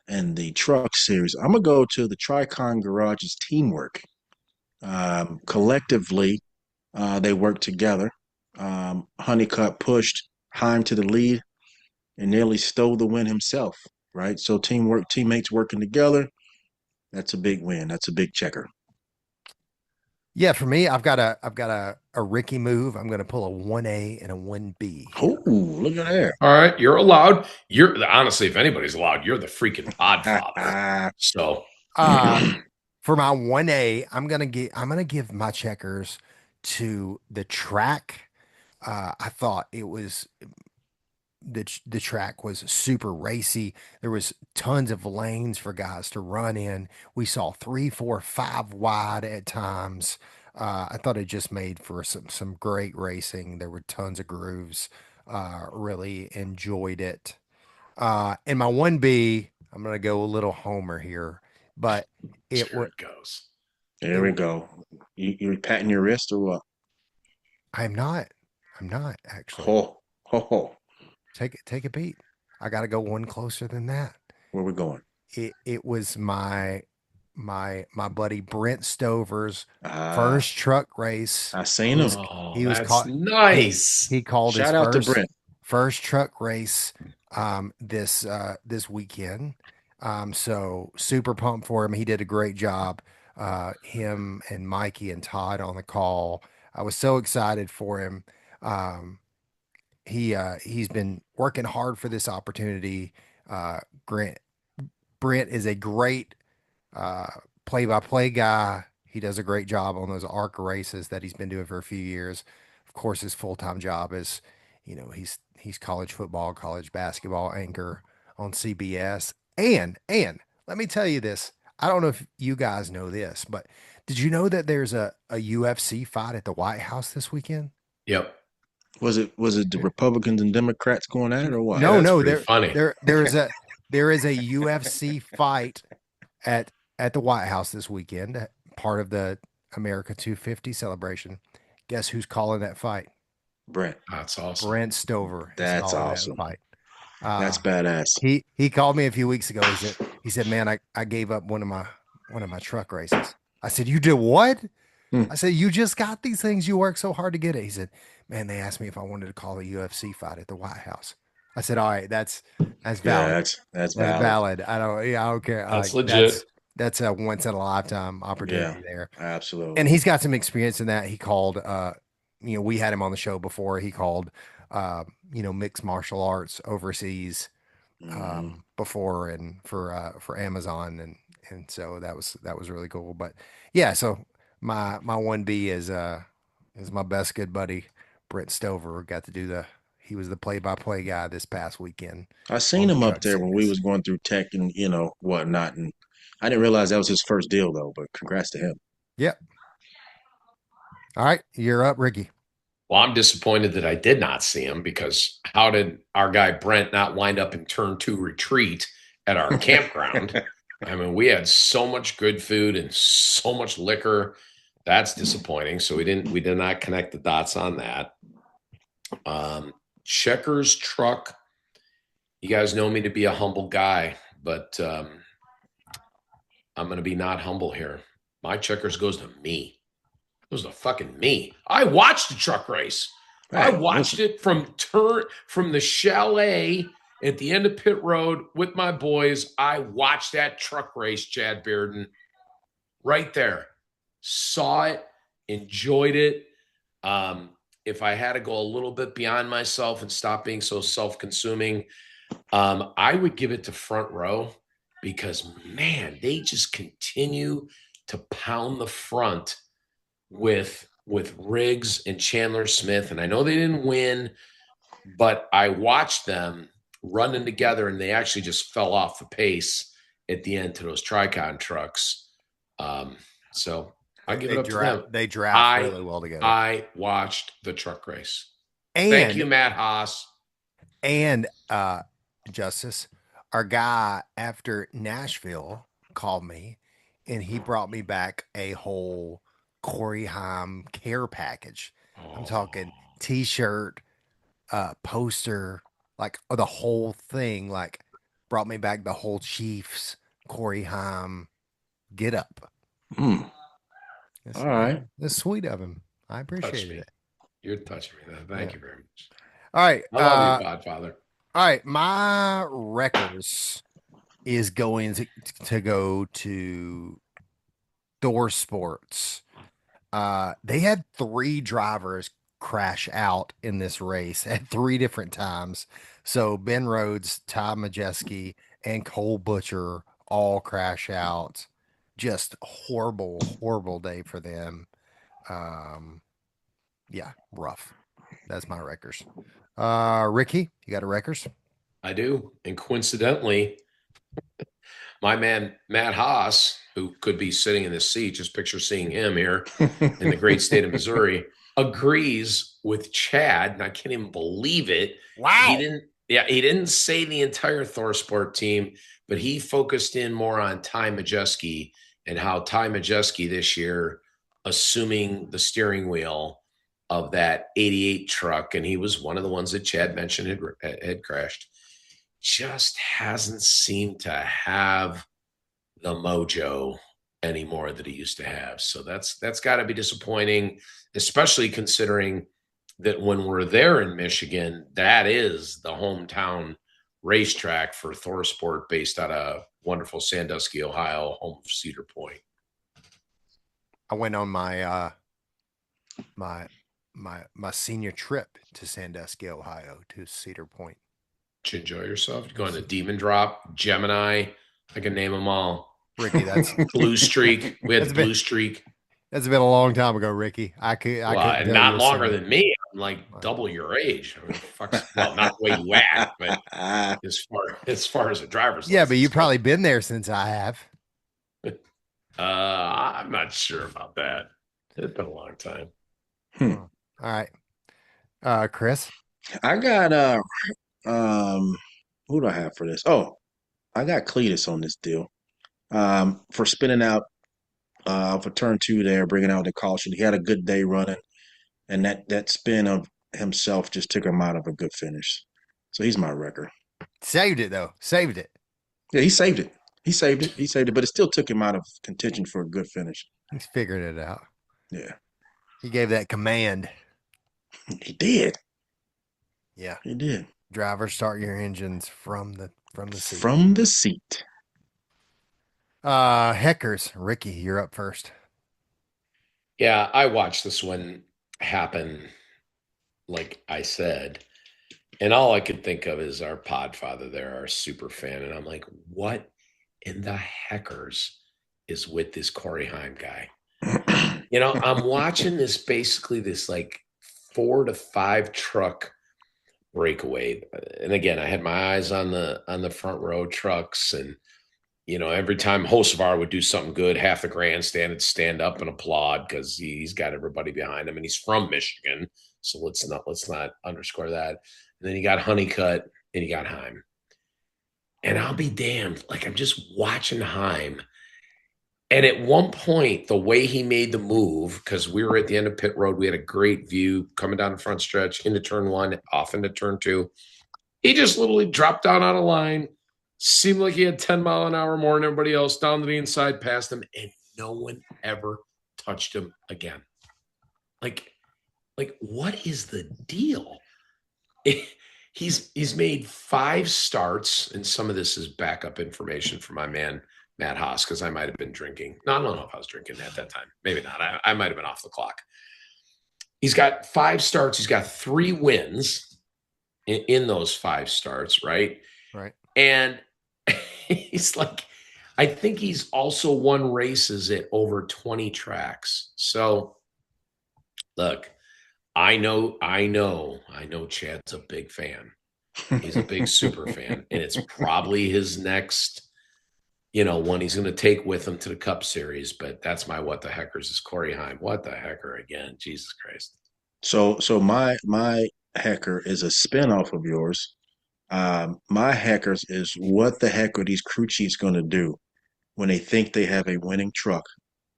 and the truck series, I'm going to go to the Tricon Garage's teamwork. Collectively, they worked together. Honeycutt pushed Heim to the lead and nearly stole the win himself, right? So teamwork, teammates working together, that's a big win. That's a big checker. Yeah, for me, I've got a Ricky move. I'm going to pull a 1A and a 1B Oh, here. look at there. All right, you're allowed. You're honestly, if anybody's allowed, you're the freaking podfather. So Uh for my 1A, I'm gonna give my checkers to the track. I thought it was the track was super racy. There was tons of lanes for guys to run in. We saw 3, 4, 5 wide at times. I thought it just made for some great racing. There were tons of grooves. Really enjoyed it. And my 1B, I'm gonna go a little homer here, but it there was it goes. There it. we go. You patting your wrist or what? I'm not. I'm not actually. Ho, ho, ho. Take a beat. I got to go one closer than that. Where we going? It was my buddy Brent Stover's Ah, first truck race. I seen He him. was Oh, he was that's caught he nice. he called his Shout out to Brent. first truck race this weekend. So super pumped for him. He did a great job. Him and Mikey and Todd on the call. I was so excited for him. Um, he's been working hard for this opportunity. Grant Brent is a great uh, play-by-play guy. He does a great job on those ARCA races that he's been doing for a few years. Of course, his full-time job is, he's college football, college basketball anchor on CBS. And let me tell you this. I don't know if you guys know this, but did you know that there's a UFC fight at the White House this weekend? Yep. Was it the Republicans and Democrats going at it or what? Yeah, No, that's no, pretty funny. there is a UFC fight at the White House this weekend, part of the America 250 celebration. Guess who's calling that fight? Brent. That's awesome. Brent Stover is That's calling that awesome. fight. That's Uh, badass. he called me a few weeks ago. He said, man, I gave up one of my truck races. I said, you did what? Hmm. I said, you just got these things. You work so hard to get it. He said, man, they asked me if I wanted to call a UFC fight at the White House. I said, all right, that's Yeah, valid. that's That's valid. valid. I don't care. That's Like legit. that's a once in a lifetime Yeah, opportunity there. absolutely. And he's got some experience in that. He called we had him on the show before. He called mixed martial arts overseas Mhm. before and for Amazon and so that was really cool. But yeah, so my 1B is my best good buddy Brent Stover. Got to do he was the play-by-play guy this past weekend I on seen the him up truck there when we series. was going through tech and whatnot, and I didn't realize that was his first deal though. But congrats to him. Yep. All right, you're up, Ricky. Well, I'm disappointed that I did not see him because how did our guy Brent not wind up in turn 2 retreat at our campground? I mean, we had so much good food and so much liquor. That's disappointing. So we did not connect the dots on that. Checkers truck. You guys know me to be a humble guy, but I'm going to be not humble here. My checkers goes to me. It was the fucking me. I watched the truck race. I Hey, watched listen. it from the chalet at the end of pit road with my boys. I watched that truck race, Chad Bearden, right there. Saw it, enjoyed it. If I had to go a little bit beyond myself and stop being so self-consuming, I would give it to front row because man, they just continue to pound the front with Riggs and Chandler Smith. And I know they didn't win, but I watched them running together and they actually just fell off the pace at the end to those Tricon trucks. So I give it up to them. They draft I really well together. I watched the truck race. Thank And you, Matt Haas. and Justice, our guy after Nashville called me and he brought me back a whole Corey Haim care package. I'm talking t-shirt, poster, like the whole thing, like brought me back the whole Chiefs Corey Haim get up. Hmm. All right. That's sweet of him. I Touch appreciated me. it. You're touching me. Thank Yeah. you very much. All right. I love you, Podfather. All right. My Wreckers is going to go to Door Sports. They had 3 drivers crash out in this race at 3 different times. So Ben Rhodes, Ty Majeski, and Cole Butcher all crash out. Just horrible, horrible day for them. Yeah, rough. That's my Wreckers. Ricky, you got a Wreckers? I do. And coincidentally, my man Matt Haas, who could be sitting in this seat, just picture seeing him here in the great state of Missouri, agrees with Chad, and I can't even believe it. Wow. He didn't say the entire ThorSport team, but he focused in more on Ty Majeski and how Ty Majeski this year, assuming the steering wheel of that 88 truck, and he was one of the ones that Chad mentioned had crashed, just hasn't seemed to have the mojo anymore that he used to have. So that's got to be disappointing, especially considering that when we're there in Michigan, that is the hometown racetrack for ThorSport based out of wonderful Sandusky, Ohio, home of Cedar Point. I went on my my senior trip to Sandusky, Ohio, to Cedar Point. Did you enjoy yourself? You going to Demon Drop, Gemini? I can name them all. Ricky, that's Blue Streak. We had That's the been- Blue Streak. that's been a long time ago, Ricky. I Well, couldn't and tell you not a longer single- than me. I'm like double your age. I mean, well, not the way you act, but as far as a driver's Yeah, but license you've goes. probably been there since I have. I'm not sure about that. It's been a long time. All right. Chris. I got who do I have for this? Oh, I got Cletus on this deal. For spinning out for turn two there, bringing out the caution. He had a good day running, and that spin of himself just took him out of a good finish. So he's my wrecker. Saved it though. Saved it. Yeah, he saved it. He saved it. He saved it, but it still took him out of contention for a good finish. He's figured it out. Yeah, He gave that command. he did. Yeah. He did. Driver, start your engines from the seat. From the seat. Heckers. Ricky, you're up first. Yeah, I watched this one happen, like I said, and all I could think of is our podfather there, our super fan. And I'm like, what in the heckers is with this Corey Heim guy? I'm watching this like 4 to 5 truck breakaway. And again, I had my eyes on the front row trucks, and every time Hocevar would do something good, half the grandstand would stand up and applaud because he's got everybody behind him, and he's from Michigan. So let's not underscore that. And then you got Honeycutt and you got Heim. And I'll be damned, like I'm just watching Heim. And at one point, the way he made the move, because we were at the end of pit road, we had a great view coming down the front stretch into turn 1, off into turn 2. He just literally dropped down out of line. Seemed like he had 10 mile an hour more than everybody else, down to the inside, past him, and no one ever touched him again. Like what is the deal? He's made 5 starts, and some of this is backup information for my man Matt Haas, because I might have been drinking. No, I don't know if I was drinking at that time. Maybe not. I might have been off the clock. He's got 5 starts. He's got 3 wins in those 5 starts, right? Right. And he's like, I think he's also won races at over 20 tracks. So look, I know Chad's a big fan. He's a big super fan. And it's probably his next, one he's going to take with him to the Cup Series. But that's my what the heckers is Corey Heim. What the hecker again? Jesus Christ. So my hecker is a spinoff of yours. My heckers is what the heck are these crew chiefs going to do when they think they have a winning truck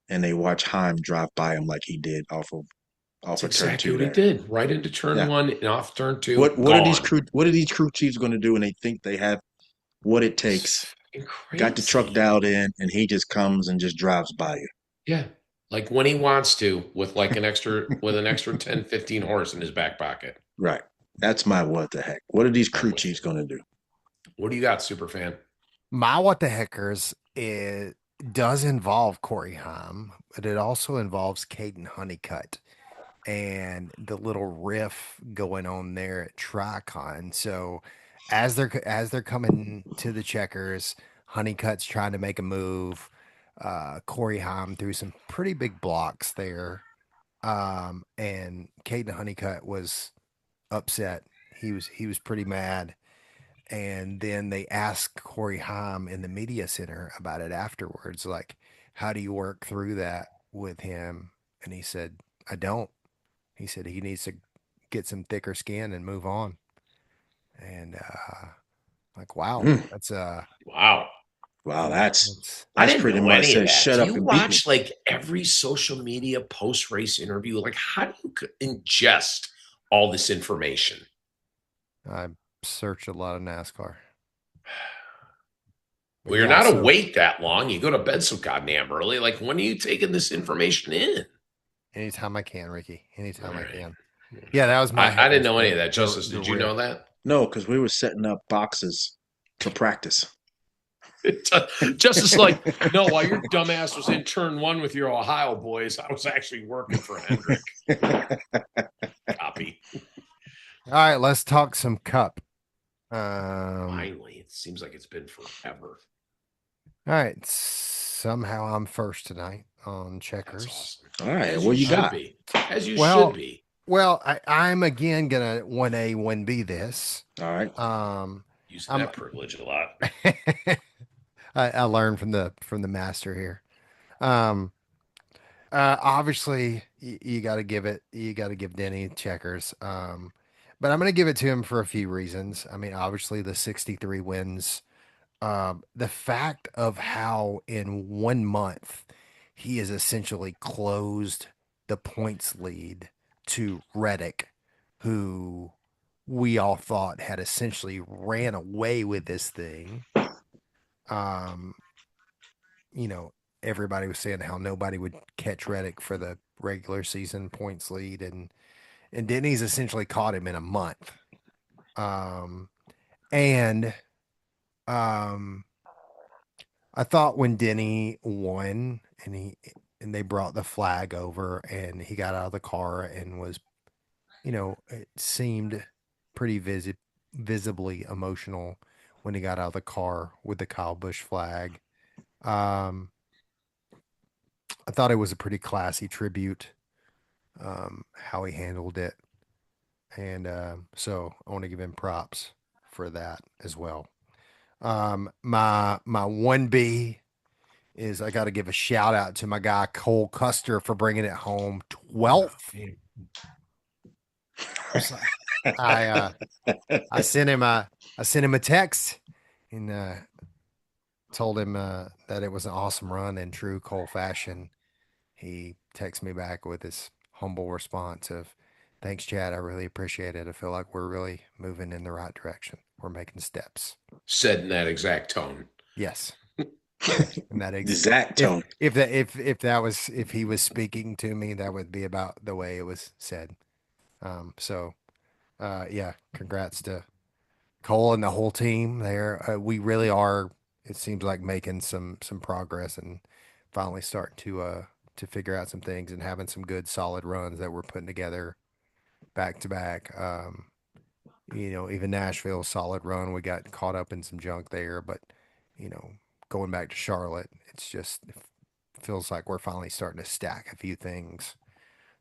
and they watch Heim drive by him like he did off of That's turn exactly 2 what he there. did. Right into turn Yeah. 1 and off turn 2. What are these gone. crew chiefs going to do when they think they have what it takes? Got the truck Crazy. dialed in, and he just comes and just drives by you. Yeah. Like when he wants to, with an extra 10, 15 horse in his back pocket. Right. That's my what the heck. What are these crew with chiefs going to do? What do you got, Superfan? My what the heckers does involve Corey Heim, but it also involves Caden Honeycutt and the little riff going on there at Tricon. So as they're coming to the checkers, Honeycutt's trying to make a move. Corey Heim threw some pretty big blocks there. And Caden Honeycutt was upset. He was pretty mad. And then they asked Corey Heim in the media center about it afterwards, like, how do you work through that with him? And he said, I don't. He said he needs to get some thicker skin and move on. And like, wow, that's Wow. Wow, that's I didn't pretty know much any of says that. shut Do up you and beat me. watch like every social media post race interview? Like, how do you ingest all this information? I searched a lot of NASCAR. Well, you're not awake that long. You go to bed so goddamn early. Like, when are you taking this information in? Anytime I can, Ricky. Anytime All I right. can. Yeah, that was my. I didn't know any of that. Justice, did you know that? No, because we were setting up boxes for practice. Justice like, no, while your dumbass was in turn one with your Ohio boys, I was actually working for Hendrick. Copy. All right, let's talk some cup. Finally, it seems like it's been forever. All right, somehow I'm first tonight on That's checkers. awesome. All right, As what you you should got? be. As you Well, should be. Well, I'm again gonna 1A, 1B this. All right. Using I'm that privilege a lot. I learned from the master here. Obviously you got to give Denny checkers. But I'm going to give it to him for a few reasons. I mean, obviously the 63 wins. The fact of how in 1 month he has essentially closed the points lead to Reddick, who we all thought had essentially ran away with this thing. Um, you know, everybody was saying how nobody would catch Reddick for the regular season points lead, and Denny's essentially caught him in a month. And I thought when Denny won and they brought the flag over and he got out of the car and was, it seemed pretty visibly emotional when he got out of the car with the Kyle Busch flag. Um, I thought it was a pretty classy tribute, how he handled it. And so I want to give him props for that as well. My 1B is I got to give a shout out to my guy Cole Custer for bringing it home 12th. I sent him a text and told him that it was an awesome run in true Cole fashion. He texted me back with his humble response of, "Thanks, Chad. I really appreciate it. I feel like we're really moving in the right direction. We're making steps." Said in that exact tone. Yes. And that Exact tone. if he was speaking to me, that would be about the way it was said. Yeah, congrats to Cole and the whole team there. We really are, it seems like, making some progress and finally starting to figure out some things and having some good solid runs that we're putting together back to back. Even Nashville, solid run. We got caught up in some junk there, but going back to Charlotte, it feels like we're finally starting to stack a few things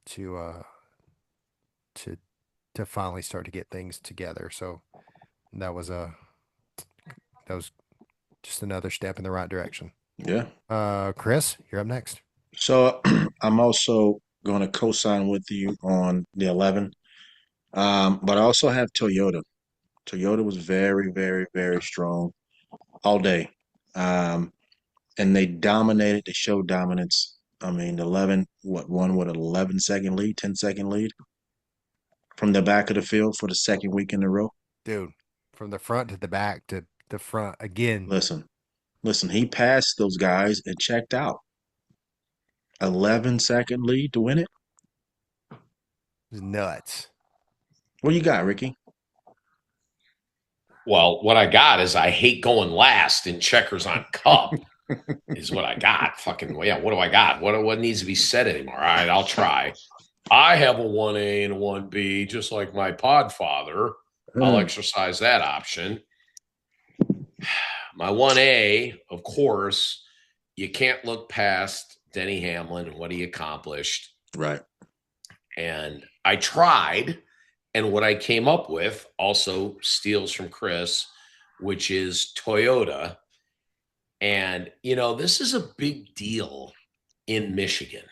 to finally start to get things together. So that was just another step in the right direction. Yeah. Chris, you're up next. So I'm also going to co-sign with you on the 11. But I also have Toyota. Toyota was very, very, very strong all day. And they dominated. They showed dominance. I mean, 11, won with an 11-second lead, 10-second lead from the back of the field for the second week in a row. Dude, from the front to the back to the front again. Listen, he passed those guys and checked out. 11-second lead to win it. It was nuts. What you got, Ricky? Well, what I got is I hate going last in checkers on cup is what I got. Fucking, yeah, what do I got? What needs to be said anymore? All right, I'll try. I have a 1A and a 1B, just like my podfather. I'll exercise that option. My 1A, of course, you can't look past Denny Hamlin and what he accomplished. Right. And I tried, and what I came up with also steals from Chris, which is Toyota. And, this is a big deal in Michigan,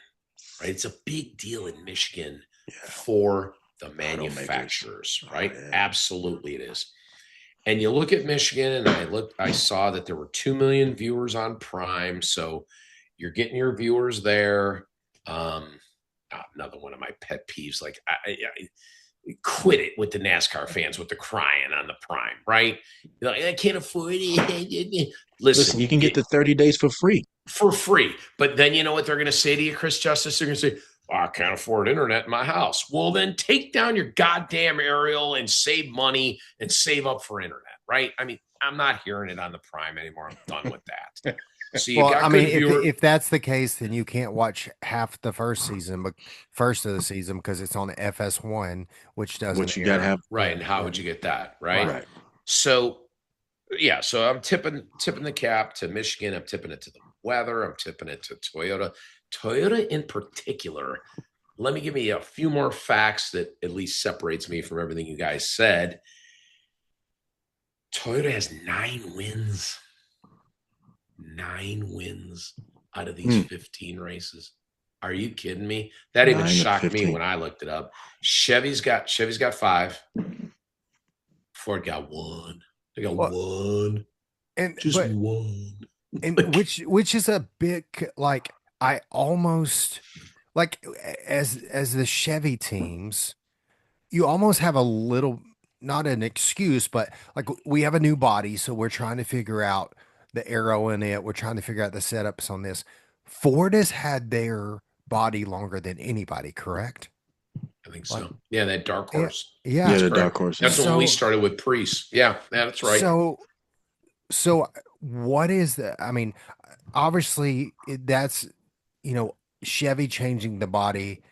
right? It's a big deal in Michigan for the manufacturers, right? Yeah. Absolutely it is. And you look at Michigan, and I saw that there were 2 million viewers on Prime. So you're getting your viewers there. Another one of my pet peeves, like I quit it with the NASCAR fans with the crying on the Prime, right? You're like, I can't afford it. Listen, you can get the 30 days for free. For free. But then you know what they're going to say to you, Chris Justice? They're going to say, I can't afford internet in my house. Well, then take down your goddamn aerial and save money and save up for internet, right? I mean, I'm not hearing it on the Prime anymore. I'm done with that. So you Well, got I good mean, viewer. if that's the case, then you can't watch half the first season, but first of the season because it's on FS1, which doesn't What you got to air. have. Right. And how would you get that? Right. Right. Right. So yeah, so I'm tipping the cap to Michigan. I'm tipping it to the weather. I'm tipping it to Toyota. Toyota in particular. Let me give you a few more facts that at least separates me from everything you guys said. Toyota has 9 wins. 9 wins out of these 15 races. Are you kidding me? That even 9 of shocked me 15. when I looked it up. Chevy's got 5. Ford got 1. They got Well, 1. and Just 1. and which is a big, like, I almost like, as the Chevy teams, you almost have a little, not an excuse, but like, we have a new body, so we're trying to figure out the aero in it. We're trying to figure out the setups on this. Ford has had their body longer than anybody, correct? I think Like, so. Yeah, that dark yeah, horse. yeah. Yeah, That's the dark correct. horse. That's Yeah. when we So, started with Priest. Yeah, that's right. so what is the? I mean, obviously, that's, you know, Chevy changing the body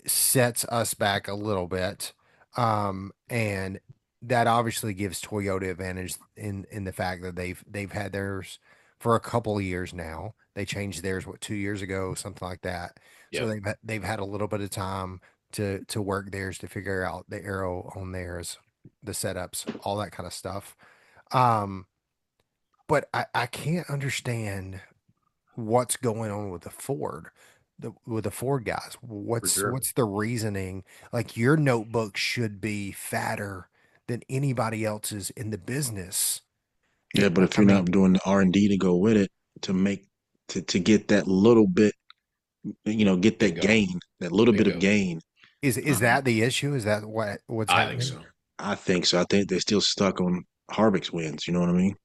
sets us back a little bit. And that obviously gives Toyota advantage in the fact that they've had theirs for a couple of years now. They changed theirs, what, 2 years ago, something like that. So Yeah, they've had a little bit of time to work theirs, to figure out the arrow on theirs, the setups, all that kind of stuff. Um, but I can't understand what's going on with the Ford, with the Ford guys. for What's sure. what's the reasoning? Like, your notebook should be fatter than anybody else's in the business. Yeah, but if I you're mean, not doing the R&D to go with it to make to get that little bit, get that Bingo. gain, that little bit of Bingo. gain. is Um, that the issue? Is that what's I think happening? so. I think so. I think they're still stuck on Harvick's wins. You know what I mean?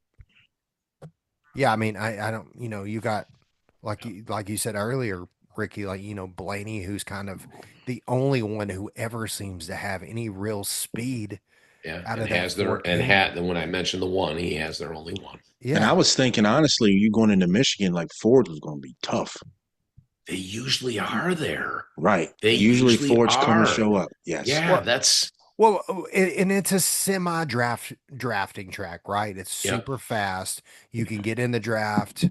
Yeah, I mean, I don't, you got, like you said earlier, Ricky, like, Blaney, who's kind of the only one who ever seems to have any real speed Yeah, out and of that has their Ford and team. had then when I mentioned the one, he has their only one. And I Yeah. was thinking, honestly, you going into Michigan, like Ford was going to be tough. They usually are there. Right. They Usually usually Fords come and are. show up. Yes. Yeah, Well, that's and it's a drafting track, right? It's yeah. super fast. You can get in the draft,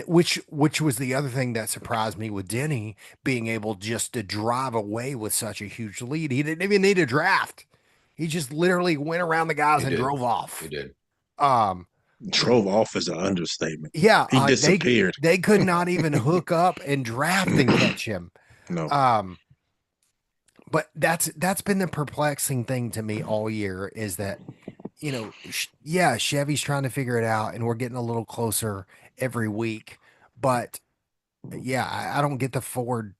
which was the other thing that surprised me with Denny being able just to drive away with such a huge lead. He didn't even need a draft. He just literally went around the guys You and did. drove You off. did. Um, you know, Drove off is an understatement. yeah, He they disappeared. they could not even hook up and draft and catch him. No. Um, but that's been the perplexing thing to me all year, is that, yeah, Chevy's trying to figure it out, and we're getting a little closer every week. But yeah, I don't get the Ford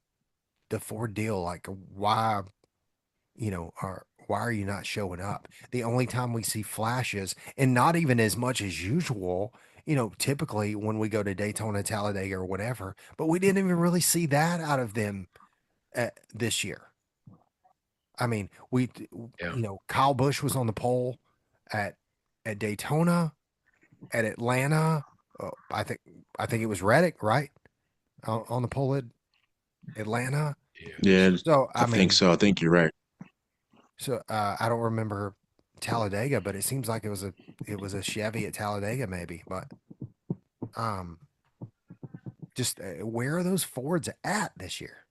deal. Like, why, why are you not showing up? The only time we see flashes, and not even as much as usual, typically when we go to Daytona, Talladega, or whatever, but we didn't even really see that out of them this year. I mean, Yeah. Kyle Busch was on the pole at Daytona, at Atlanta. I think it was Reddick, right? On the pole at Atlanta. Yeah. Yeah, So I I think mean, so. I think you're right. I don't remember Talladega, but it seems like it was a Chevy at Talladega, maybe. But um, just where are those Fords at this year?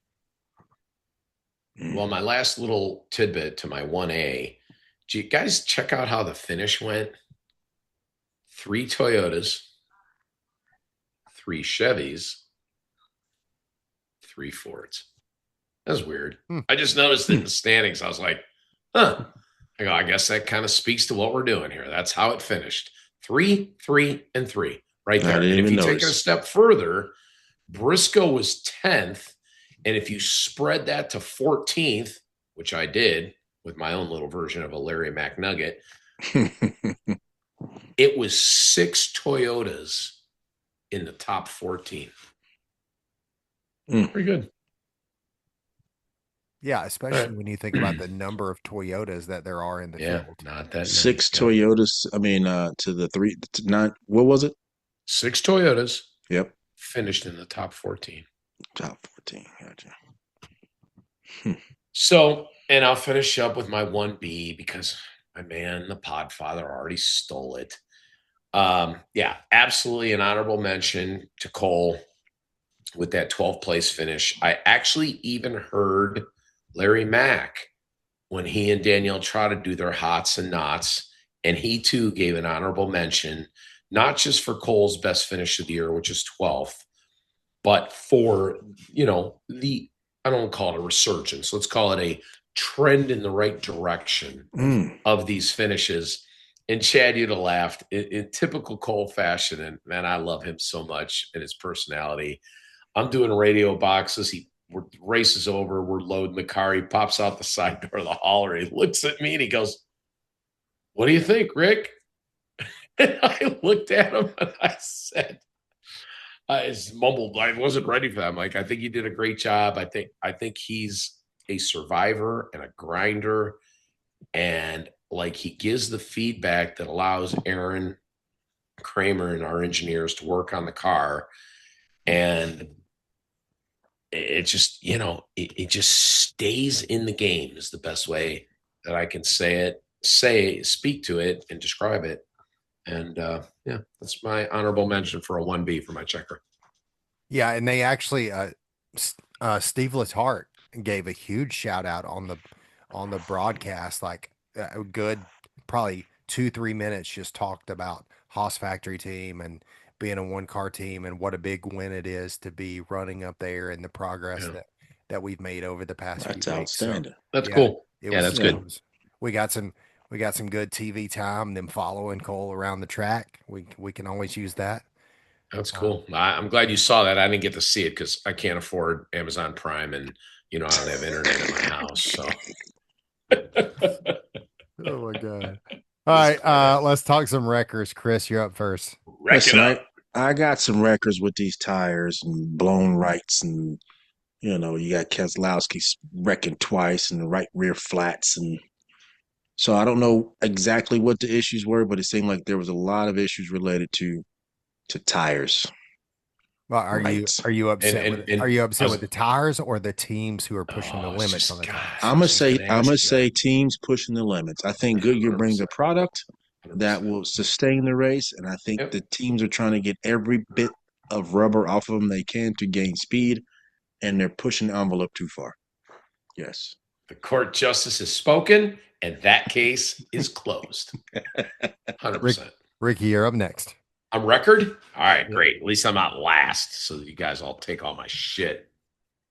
Well, my last little tidbit to my 1A. Do you guys check out how the finish went? 3 Toyotas, 3 Chevys, 3 Fords. That's weird. Hmm. I just noticed it in Hmm. the standings. I was like, huh. I go, I guess that kind of speaks to what we're doing here. That's how it finished. 3, 3, and 3 right I there. didn't And if even you take it a notice. step further, Briscoe was 10th. And if you spread that to 14th, which I did with my own little version of a Larry McNugget, it was 6 Toyotas in the top 14. Mm. Pretty good. Yeah, All right. especially when you think about the number of Toyotas that there are in the Yeah, field. not that many. 6 Yep. Toyotas. I mean, to the three, to nine. What was it? 6 Toyotas Yep. finished in the top 14. Top 14. Gotcha. Hmm. So, and I'll finish up with my 1B because my man, the Podfather, already stole it. Yeah, absolutely an honorable mention to Cole with that 12th place finish. I actually even heard Larry Mack when he and Danielle Trotta do their hots and knots, and he too gave an honorable mention, not just for Cole's best finish of the year, which is 12th, but for, the, I don't call it a resurgence. Let's call it a trend in the right direction Mm. of these finishes. And Chad, you'd have laughed in typical Cole fashion. And man, I love him so much and his personality. I'm doing radio boxes. Race is over. We're loading the car. He pops out the side door of the hauler. He looks at me and he goes, "What do you think, Rick?" And I looked at him and I said, I just mumbled. I wasn't ready for that. I'm like, I think you did a great job. I think he's a survivor and a grinder. And like he gives the feedback that allows Aaron Kramer and our engineers to work on the car. And it just, it just stays in the game is the best way that I can speak to it and describe it. And yeah, that's my honorable mention for a 1B for my checker. Yeah, and they actually Steve Letarte gave a huge shout out on the broadcast, like a good probably 2-3 minutes just talked about Haas Factory team and being a one car team and what a big win it is to be running up there and the progress Yeah. that we've made over the past few That's weeks. So outstanding. That's yeah, cool. it Yeah, was, that's Yeah. good. we got some good TV time, them following Cole around the track. We can always use that. That's Uh, cool. I'm glad you saw that. I didn't get to see it because I can't afford Amazon Prime and I don't have internet in my house. So Oh my God. All right, let's talk some wreckers. Chris, you're up first. wreck it Listen, up. I got some records with these tires and blown rights, and you got Keselowski wrecking twice and the right rear flats, and so I don't know exactly what the issues were, but it seemed like there was a lot of issues related to tires. Well, Right. are And you I upset was, with the tires or the teams who are pushing the it's limits on just the God. tires? I was just gonna I'm ask gonna you that. say teams pushing the limits. I think Goodyear brings a 100%. product that 100%. will sustain the race, and I think Yep. the teams are trying to get every bit of rubber off of them they can to gain speed, and they're pushing the envelope too far. Yes. The court justice has spoken, and that case is closed. Rick, 100%. Ricky, you're up next. I'm record. All right, Yep. great. At least I'm not last, so you guys all take all my shit.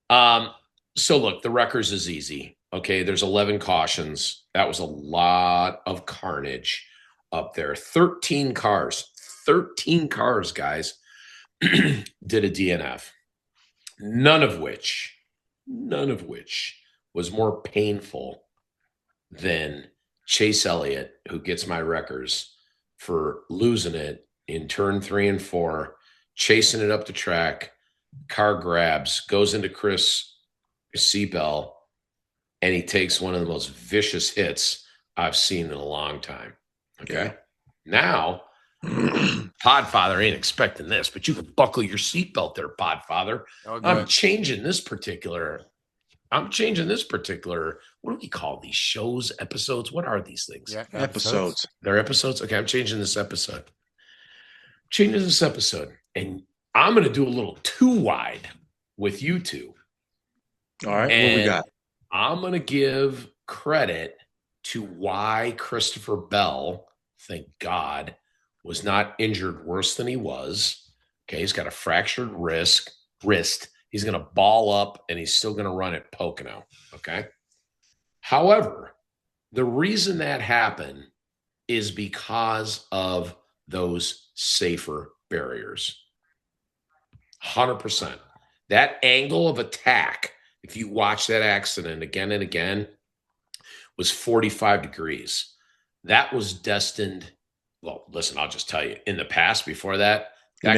So look, the Wreckers is easy. Okay, there's 11 cautions. That was a lot of carnage up there. 13 cars. 13 cars, guys, did a DNF. None of which was more painful than Chase Elliott, who gets my Wreckers for losing it in turn 3 and 4, chasing it up the track. Car grabs, goes into Chris Seabell, and he takes one of the most vicious hits I've seen in a long time. Okay. Yeah. Now, Podfather ain't expecting this, but you can buckle your seatbelt there, Podfather. Oh, I'm good. changing this particular. What do we call these shows, episodes? What are these things? Yeah, Episodes. They're episodes. Okay, I'm changing this episode. And I'm going to do a little too wide with you two. All right. What we And got? I'm going to give credit to why Christopher Bell, thank God, was not injured worse than he was. Okay, he's got a fractured wrist. He's going to ball up, and he's still going to run at Pocono. Okay. However, the reason that happened is because of those safer barriers. 100%. That angle of attack, if you watch that accident again and again, was 45 degrees. That was destined. Well, listen, I'll just tell you, in the past, before that, that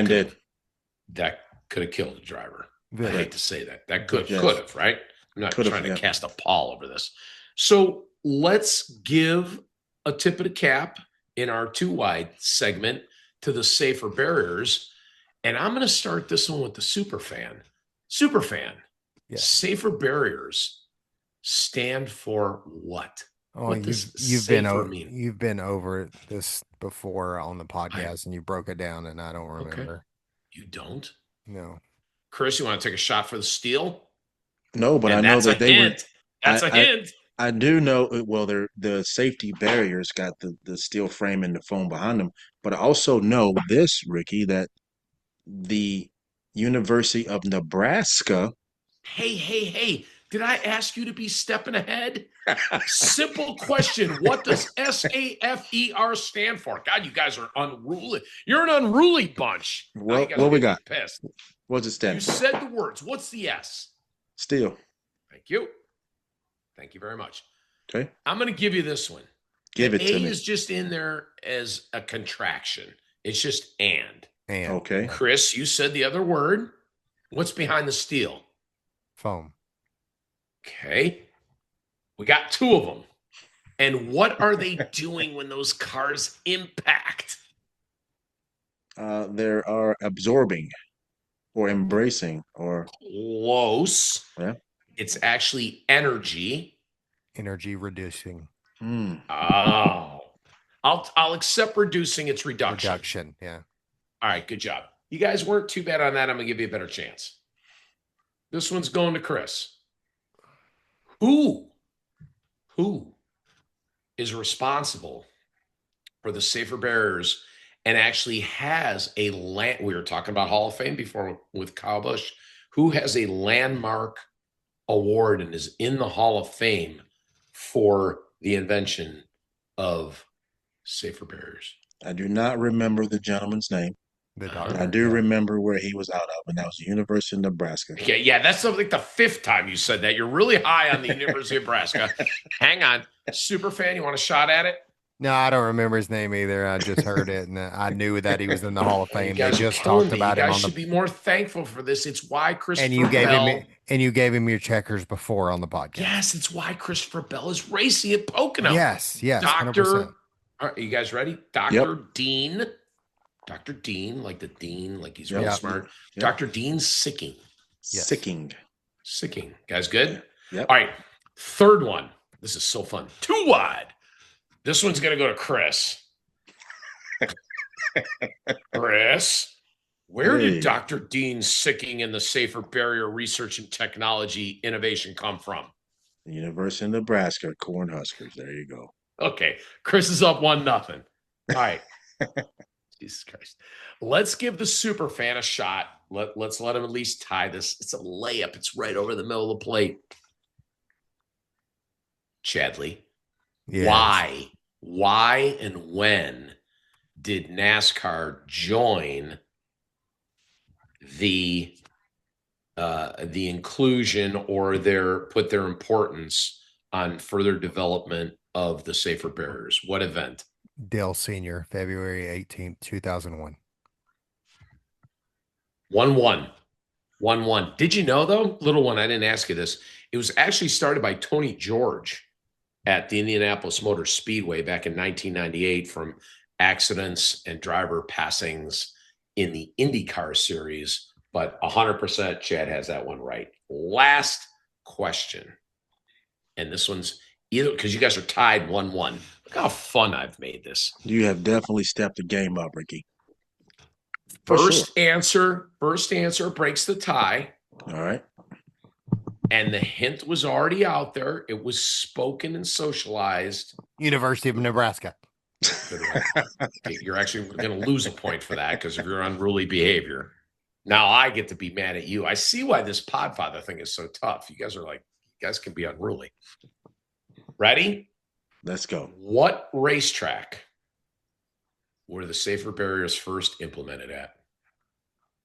could have killed the driver. I hate to say that. That could have, right? not Could've, trying to yeah. cast a pall over this. So let's give a tip of the cap in our 2-wide segment to the safer barriers. And I'm going to start this one with the super fan. Super fan. Yes. Safer barriers stand for what? Oh, What does you've been safer mean? you've been over this before on the podcast, and you broke it down, and I don't remember. You don't? No. Chris, you want to take a shot for the steal? No, but And I know that's that a they were. hint. That's a I hint. I do know. Well, the safety barriers got the steel frame and the foam behind them, but I also know this, Ricky, that the University of Nebraska. Hey. Did I ask you to be stepping ahead? Simple question. What does SAFER stand for? God, you guys are unruly. You're an unruly bunch. Now you Well, guys what are we getting got? pissed. What's it You stand for? said the words. What's the S? Steel. Thank you. Thank you very much. Okay. I'm going to give you this one. Give The it to A me. is just in there as a contraction. It's just and. And Okay. Chris, you said the other word. What's behind the steel? foam. Okay. We got 2 of them. And what are they doing when those cars impact? There are absorbing or embracing or Close. yeah. It's actually energy. Energy reducing. Oh. I'll accept reducing its reduction. Reduction. Yeah. All right, good job. You guys weren't too bad on that. I'm going to give you a better chance. This one's going to Chris. Who is responsible for the safer barriers and actually has a land? We were talking about Hall of Fame before with Kyle Busch. Who has a landmark award and is in the Hall of Fame for the invention of safer barriers? I do not remember the gentleman's name, The but doctor. I do yeah. remember where he was out of, and that was the University of Nebraska. Yeah, that's like the 5th time you said that. You're really high on the University of Nebraska. Hang on. Super fan, you want a shot at it? No, I don't remember his name either. I just heard it, and I knew that he was in the Hall of You Fame. They guys are just killing talked me. about You him guys on should the. be more thankful for this. It's why Christopher And you gave Bell. him your checkers before on the podcast. Yes, it's why Christopher Bell is racing at Pocono. Yes, 100%. Doctor. All right, you guys ready? Dr. Dean. Dr. Dean, like the dean, like he's really Yep. smart. Yep. Dr. Dean Sicking. Yes. Sicking. Guys, good? Yep. All right. 3rd one. This is so fun. 2 wide. This one's going to go to Chris. Chris, where Hey. did Dr. Dean Sicking and the Safer Barrier Research and Technology Innovation come from? The University of Nebraska, Cornhuskers. There you go. Okay. Chris is up 1-0. All right. Jesus Christ. Let's give the super fan a shot. Let's let him at least tie this. It's a layup. It's right over the middle of the plate. Chadley. Yes. Why and when did NASCAR join the inclusion or put their importance on further development of the safer barriers? What event? Dale Sr., February 18th, 2001. 1-1. Did you know, though, little one, I didn't ask you this. It was actually started by Tony George at the Indianapolis Motor Speedway back in 1998 from accidents and driver passings in the IndyCar series. But 100% Chad has that one right. Last question. And this one's either because you guys are tied 1-1. Look how fun I've made this. You have definitely stepped the game up, Ricky. First answer breaks the tie. All right. And the hint was already out there. It was spoken and socialized. University of Nebraska. Okay, you're actually going to lose a point for that because of your unruly behavior. Now I get to be mad at you. I see why this Podfather thing is so tough. You guys can be unruly. Ready? Let's go. What racetrack were the safer barriers first implemented at?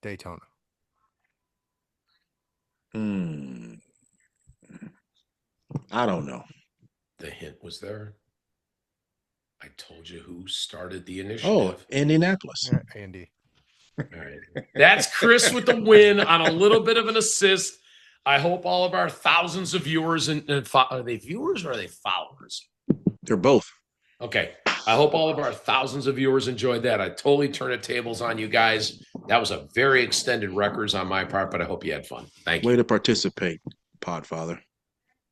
Daytona. I don't know. The hint was there. I told you who started the initiative. Oh, Indianapolis. Andy. All right. That's Chris with the win on a little bit of an assist. I hope all of our thousands of viewers and are they viewers or are they followers? They're both. Okay. I hope all of our thousands of viewers enjoyed that. I totally turned the tables on you guys. That was a very extended records on my part, but I hope you had fun. Thank Way you. to participate, Podfather.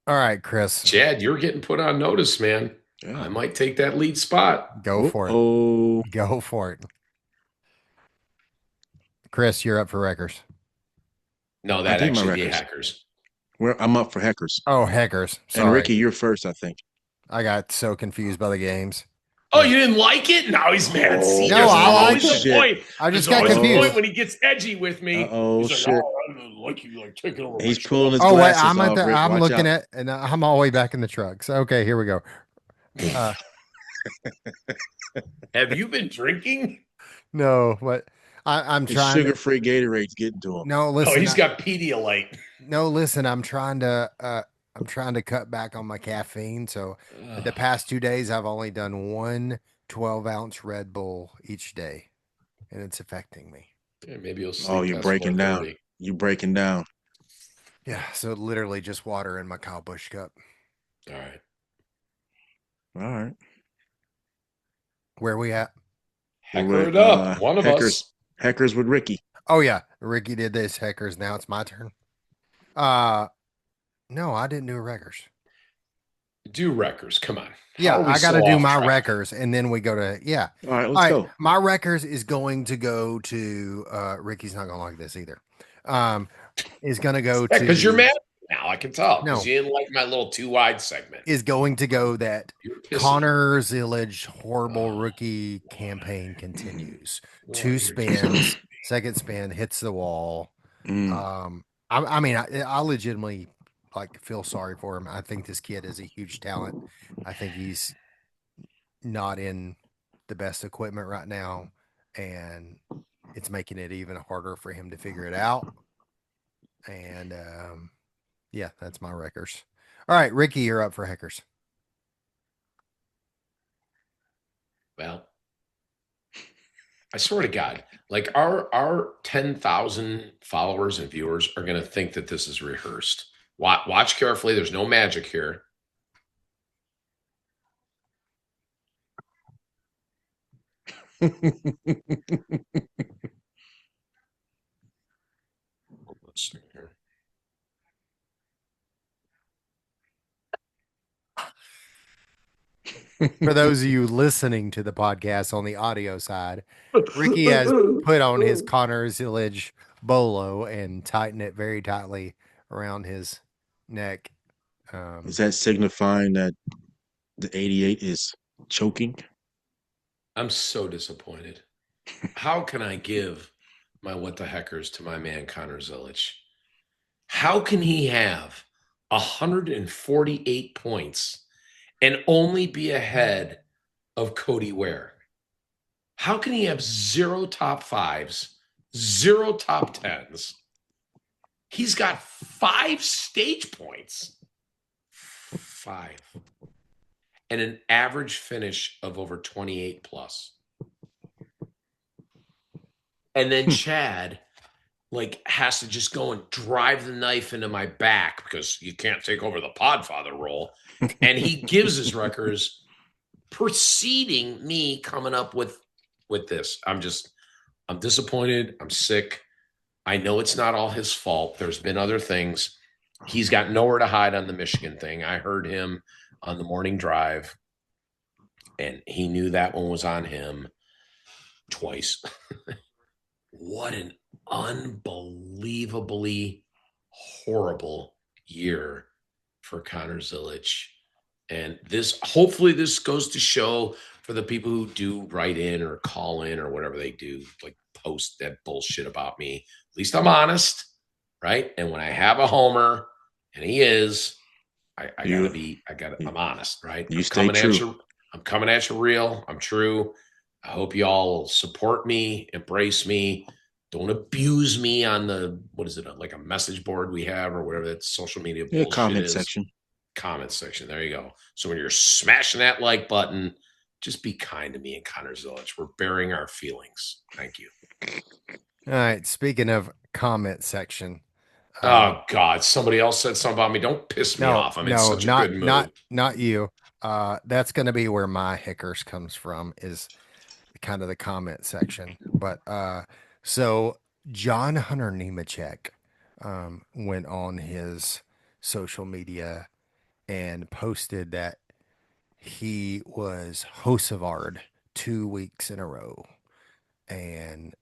All right, Chris. Chad, you're getting put on notice, man. Yeah. I might take that lead spot. Go for it. Oh, Go for it. Chris, you're up for records. No, I that did my actually be records. hackers. I'm up for Heckers. Oh, heckers. Sorry. And Ricky, you're first, I think. I got so confused by the games. Oh, you didn't like it? Now he's mad. See, No, there's I always liked a it. point. I just There's got always a confused. point when he gets edgy with me. Uh-oh, He's shit. like, I don't like you, like taking over. He's my pulling his Oh, wait, glasses I'm off, Rick. I'm Watch looking out. at, and I'm all the way back in the truck. So, okay, here we go. Have you been drinking? No, but I'm His trying to. sugar-free Gatorade's getting to him. No, Oh, listen. he's got Pedialyte. No, listen. I'm trying to cut back on my caffeine. So the past 2 days, I've only done one 12-ounce Red Bull each day, and it's affecting me. Yeah, maybe you'll sleep. Oh, you're past breaking down. 4:30. You breaking down. Yeah, so literally just water in my Kyle Busch cup. All right. All right. Where we at? Hecker it up. One of Heckers, us. Heckers with Ricky. Oh yeah, Ricky did this. Heckers. Now it's my turn. No, I didn't do a records. Do records. Come on. Yeah, How are we I got to so do off my track? records, and then we go to yeah. All right, All let's right, go. my records is going to go to Ricky's not gonna like this either. Is gonna go to Because you're mad now. I can tell. No. Because you didn't like my little too wide segment. is going to go that You're pissing. Connor Zillage horrible rookie campaign continues. Well, 2 you're- spins, second spin hits the wall. Mm. I mean, I legitimately like feel sorry for him. I think this kid is a huge talent. I think he's not in the best equipment right now, and it's making it even harder for him to figure it out. And yeah, that's my records. All right, Ricky, you're up for Heckers. Well, I swear to God, like our 10,000 followers and viewers are going to think that this is rehearsed. Watch carefully. There's no magic here. Let's see here. For those of you listening to the podcast on the audio side, Ricky has put on his Connor Zillage bolo and tightened it very tightly around his neck. Is that signifying that the 88 is choking? I'm so disappointed. How can I give my what the heckers to my man Connor Zillage? How can he have 148 points and only be ahead of Cody Ware? How can he have 0 top 5s, 0 top 10s? He's got 5 stage points. 5. And an average finish of over 28 plus. And then Chad like has to just go and drive the knife into my back because you can't take over the Podfather role. And he gives his records preceding me coming up with this. I'm disappointed. I'm sick. I know it's not all his fault. There's been other things. He's got nowhere to hide on the Michigan thing. I heard him on the morning drive, and he knew that one was on him twice. What an unbelievably horrible year for Connor Zillage. And hopefully this goes to show for the people who do write in or call in or whatever they do, like post that bullshit about me. At least I'm honest, right? And when I have a homer, and he is, I'm honest, right? You I'm stay coming true. at you. I'm coming at you real. I'm true. I hope you all support me, embrace me. Don't abuse me on what is it, like a message board we have or whatever that social media bullshit Comment is. section. Comment section. There you go. So when you're smashing that like button, just be kind to me and Connor Zillage. We're bearing our feelings. Thank you. All right. Speaking of comment section, Oh God, somebody else said something about me. Don't piss me No, off. I'm in no, such a good mood. not you. That's going to be where my Hickers comes from, is kind of the comment section. But so John Hunter Nemechek went on his social media and posted that he was Hosevard 2 weeks in a row, and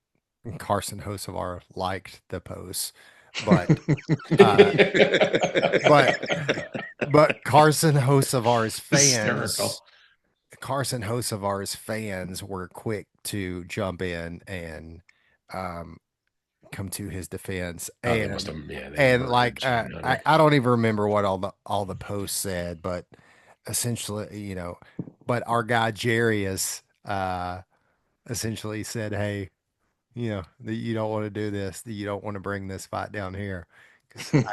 Carson Hocevar liked the post, but uh, but Carson Hocevar's Hysterical. fans were quick to jump in and um, come to his defense, Oh, they must have. Yeah, they and murdered like John Hunter. I don't even remember what all the posts said, but essentially, but our guy Jarius essentially said, "Hey, that you don't want to do this, that you don't want to bring this fight down here, because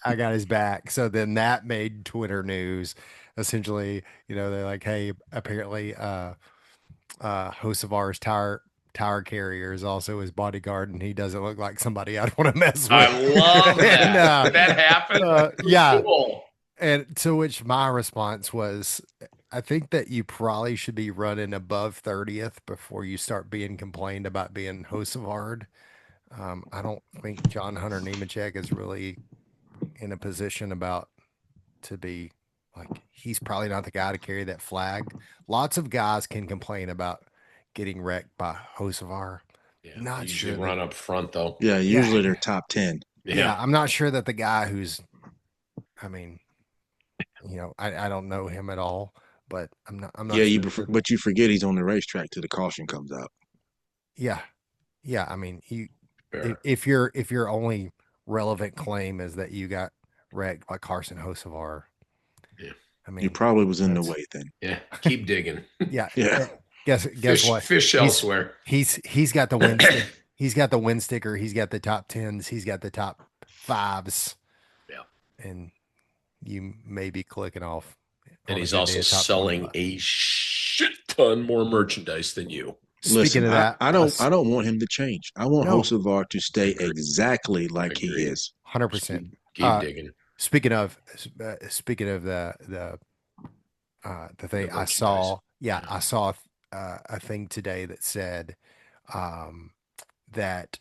I got his back." So then that made Twitter news. Essentially, they're like, "Hey, apparently, Hocevar's tire carrier is also his bodyguard, and he doesn't look like somebody I'd want to mess I with." love and that. Did that happen? yeah, Cool. and to which my response was, I think that you probably should be running above 30th before you start being complained about being Hosevard. I don't think John Hunter Nemechek is really in a position about to be like, he's probably not the guy to carry that flag. Lots of guys can complain about getting wrecked by Hosevar. Yeah, Not usually sure that, run up front though. Yeah, yeah, usually they're top 10. yeah, Yeah, I'm not sure that the guy who's, I mean, I don't know him at all, but I'm Yeah, not sure that, but you forget he's on the racetrack till the caution comes out. yeah, yeah. I mean, fair. if your only relevant claim is that you got wrecked by Carson Hocevar, Yeah, I You mean, probably was in the that's way then. yeah. Keep digging. yeah. Yeah. Guess what? Fish He's elsewhere. he's got the win stick. He's got the win sticker. He's got the top tens. He's got the top fives, Yeah, and you may be clicking off and on a he's good day also a top selling 25. a shit ton more merchandise than you. Speaking Listen, of I, that, I don't I don't want him to change. I want no, Hosevar to stay Agreed. exactly like he Agreed. is. 100%. Keep digging. Speaking of the The thing I merchandise. saw, yeah, I saw a thing today that said um, that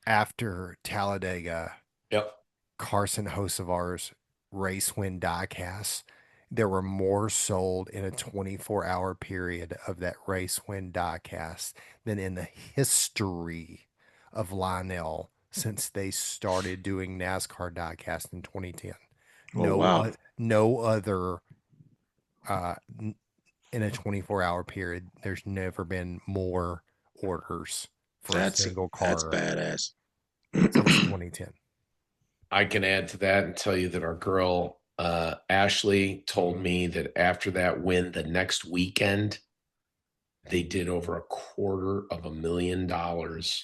after Talladega, Yep. Carson Hocevar's race win diecast, there were more sold in a 24-hour period of that race win diecast than in the history of Lionel since they started doing NASCAR diecast in 2010. Oh wow. No other in a 24-hour period, there's never been more orders for a That's single that's car badass. since 2010. I can add to that and tell you that our girl Ashley told me that after that win, the next weekend they did over $250,000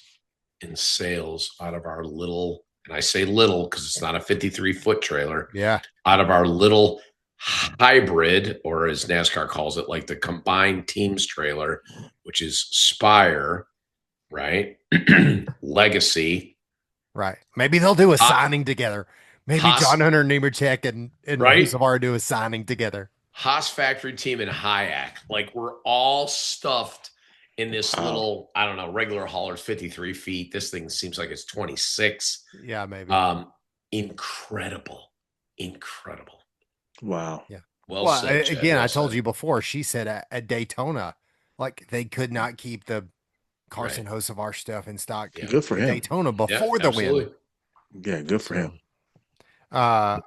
in sales out of our little, and I say little because it's not a 53-foot trailer, Yeah, out of our little hybrid, or as NASCAR calls it, like the combined teams trailer, which is Spire, right? Legacy, right. Maybe they'll do a Hot, signing together. Maybe John Haas, Hunter Nemechek and right? Hocevar do a signing together. Haas factory team in Hayek. Like we're all stuffed in this Wow. little, I don't know, regular hauler's 53 feet. This thing seems like it's 26. Yeah, maybe. Incredible. Incredible. Wow. Yeah. Well said, Chad. Again, Well I told said. you before, she said at Daytona, like they could not keep the Carson Right. Hocevar stuff in stock Yeah. Good for at him. Daytona Yeah, before the win. absolutely. Yeah, good for him. So,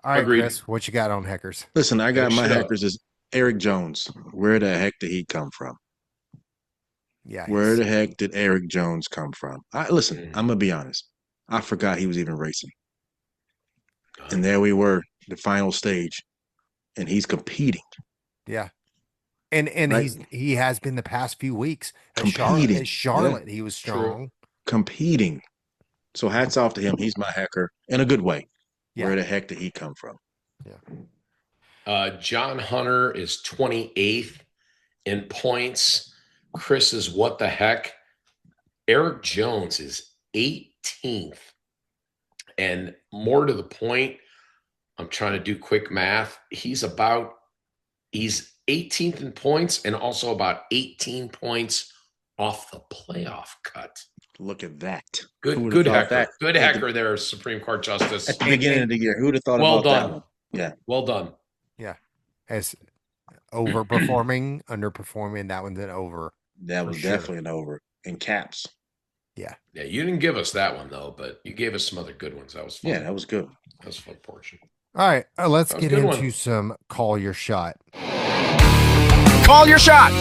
all right, Agreed. Chris, what you got on Heckers? Listen, I got Finish my it up. hackers as Eric Jones. Where the heck did he come from? Yeah, Where the heck did Eric Jones come from? Listen, Mm. I'm gonna be honest. I forgot he was even racing. Uh, And there we were, the final stage, and he's competing, yeah. And right? he has been the past few weeks at Competing. Yeah, Charlotte. He was True. strong. competing. So hats off to him. He's my hacker in a good way. Yeah. Where the heck did he come from? John Hunter is 28th in points. Chris is what the heck? Eric Jones is 18th And more to the point, I'm trying to do quick math. He's 18th in points and also about 18 points off the playoff cut. Look at that. Good thought hecker. that Good hecker there, Supreme Court Justice. at the beginning of the year? Who would have thought Well about that done. one? Yeah. Well done. Yeah. As overperforming, underperforming, that one's an over. That For was sure. definitely an over in caps. Yeah. Yeah, you didn't give us that one though, but you gave us some other good ones. That was fun. Yeah, that was good. That was a fun portion. All right. Let's That was a get good into one. some call your shot. Call your shot.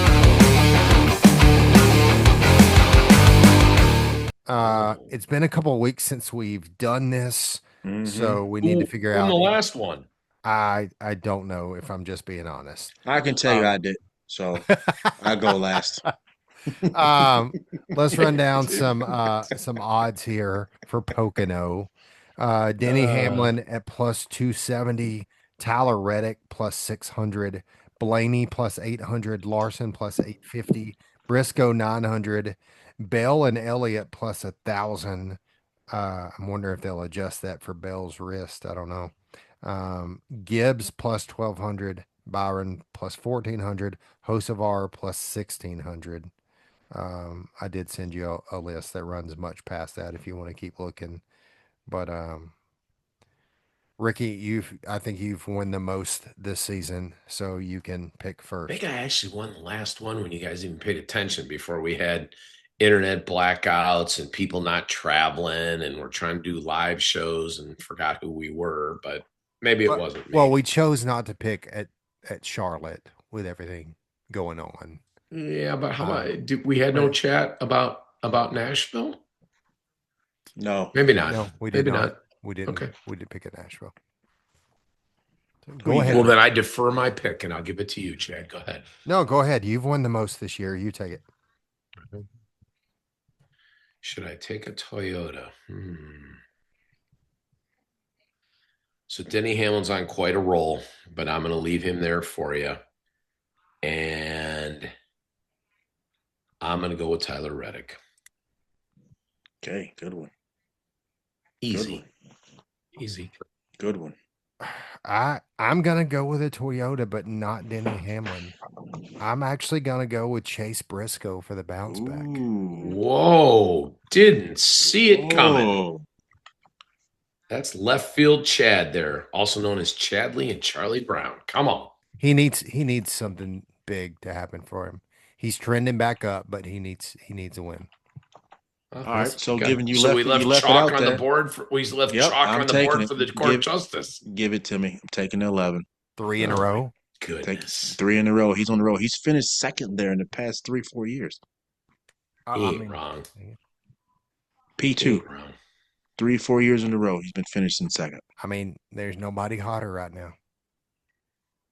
It's been a couple of weeks since we've done this, Mhm. so we need to figure Who won out. the last one. I don't know, if I'm just being honest. I can tell you I did. So I go last. Let's run down some odds here for Pocono. Denny Hamlin at plus 270, Tyler Reddick plus 600, Blaney plus 800, Larson plus 850, Briscoe 900, Bell and Elliott plus 1,000. I'm wondering if they'll adjust that for Bell's wrist. I don't know. Gibbs plus 1,200, Byron plus 1,400, Hosevar plus 1,600. I did send you a list that runs much past that if you want to keep looking. But Ricky, I think you've won the most this season, so you can pick I first. think I actually won the last one when you guys even paid attention before we had internet blackouts and people not traveling and we're trying to do live shows and forgot who we were, but maybe it wasn't me. Well, we chose not to pick at Charlotte with everything going on. Yeah, but how about we had no chat about Nashville? No. Maybe not. No, we did Maybe not. We didn't. Okay. We did pick at Nashville. So Who go you ahead. Well, then I defer my pick and I'll give it to you, Chad. Go ahead. No, go ahead. You've won the most this year. You take it. Should I take a Toyota? So Denny Hamlin's on quite a roll, but I'm going to leave him there for you. And I'm going to go with Tyler Reddick. Okay, good one. Easy. Easy. Good one. I'm gonna go with a Toyota, but not Denny Hamlin. I'm actually gonna go with Chase Briscoe for the bounce back. Ooh. Whoa. Didn't see it coming. Whoa. That's left field Chad there, also known as Chadley and Charlie Brown. Come on. He needs something big to happen for him. He's trending back up, but he needs a win. All right, so Okay. giving you So left, we left you left it chalk out on there. the board. We left Yep, chalk I'm on the taking board it. for the court Give- justice. Give it to me. I'm taking the 11. 3 in a row. Take Goodness. 3 in a row. He's on the road. He's finished second there in the past 3-4 years. He ain't wrong. He P2, ain't wrong. 3-4 years in a row. He's been finishing second. I mean, there's nobody hotter right now.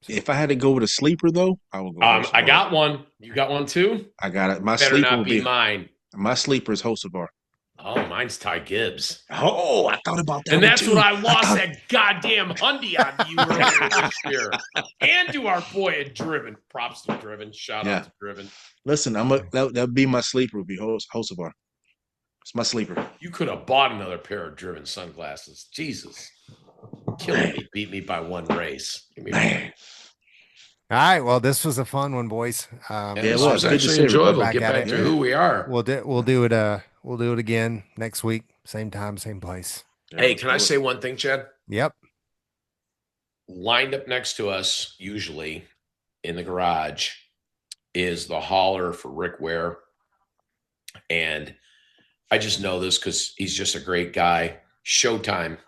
If I had to go with a sleeper, though, I would go. I Hocevar. got one. You got one too? I got it. My Better sleeper not will be be mine. my sleeper is Hosevar. Oh, mine's Ty Gibbs. Oh, I thought about that. And one that's too. what I lost that goddamn Hyundai on you earlier this year. And to our boy at Driven. Props to Driven. Shout out to Driven. Listen, that'd be my sleeper. Would be Hosevar. It's my sleeper. You could have bought another pair of Driven sunglasses. Jesus. Killing me. Beat me by one race. Give me a break. Man, All right. Well, this was a fun one, boys. Yeah, it this was. was Good to actually see everybody. enjoyable. Back Get at back it. to Yeah. who we are. We'll do it again next week, same time, same place. Hey, can I say one thing, Chad? Yep. Lined up next to us, usually in the garage, is the hauler for Rick Ware. And I just know this because he's just a great guy. Showtime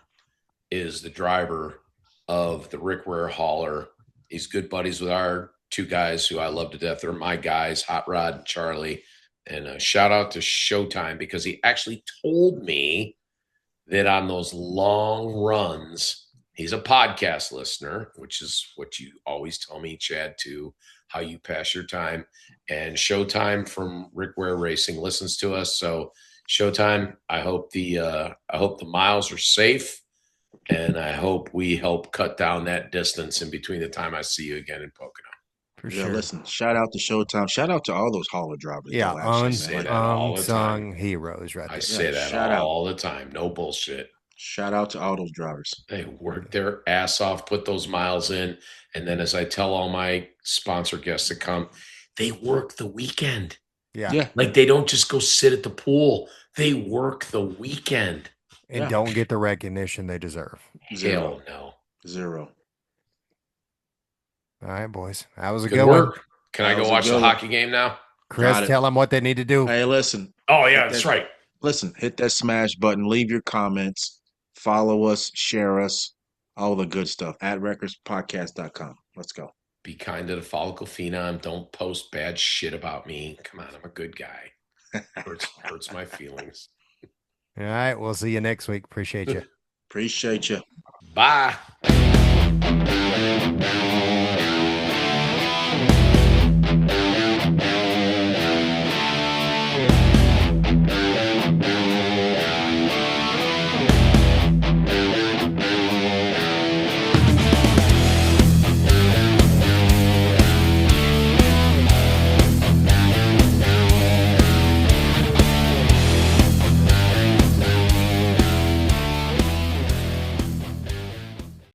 is the driver of the Rick Ware hauler. He's good buddies with our two guys who I love to death. They're my guys, Hot Rod and Charlie. And shout out to Showtime because he actually told me that on those long runs, he's a podcast listener, which is what you always tell me, Chad, too, how you pass your time. And Showtime from Rick Ware Racing listens to us. So Showtime, I hope the miles are safe, and I hope we help cut down that distance in between the time I see you again in Pocono. For Yeah, sure. listen, shout out to Showtime. Shout out to all those hauler drivers. Yeah, though, actually, say man. that all the unsung time. heroes right I there. say that shout out. all the time. No bullshit. Shout out to all those drivers. They work their ass off, put those miles in. And then, as I tell all my sponsor guests to come, they work the weekend. Yeah. Like they don't just go sit at the pool, they work the weekend. And don't get the recognition they deserve. Hell no. Zero. All right, boys. That was a Good good work. one. Can I That go was a watch good the one. hockey game now? Chris, Got it. tell them what they need to do. Hey, listen. Oh, yeah, Hit that's that- right. Listen, hit that smash button, leave your comments, follow us, share us, all the good stuff at recordspodcast.com. Let's go. Be kind to the follicle phenom. Don't post bad shit about me. Come on, I'm a good guy. Hurts my feelings. All right. We'll see you next week. Appreciate you. Appreciate you. Bye.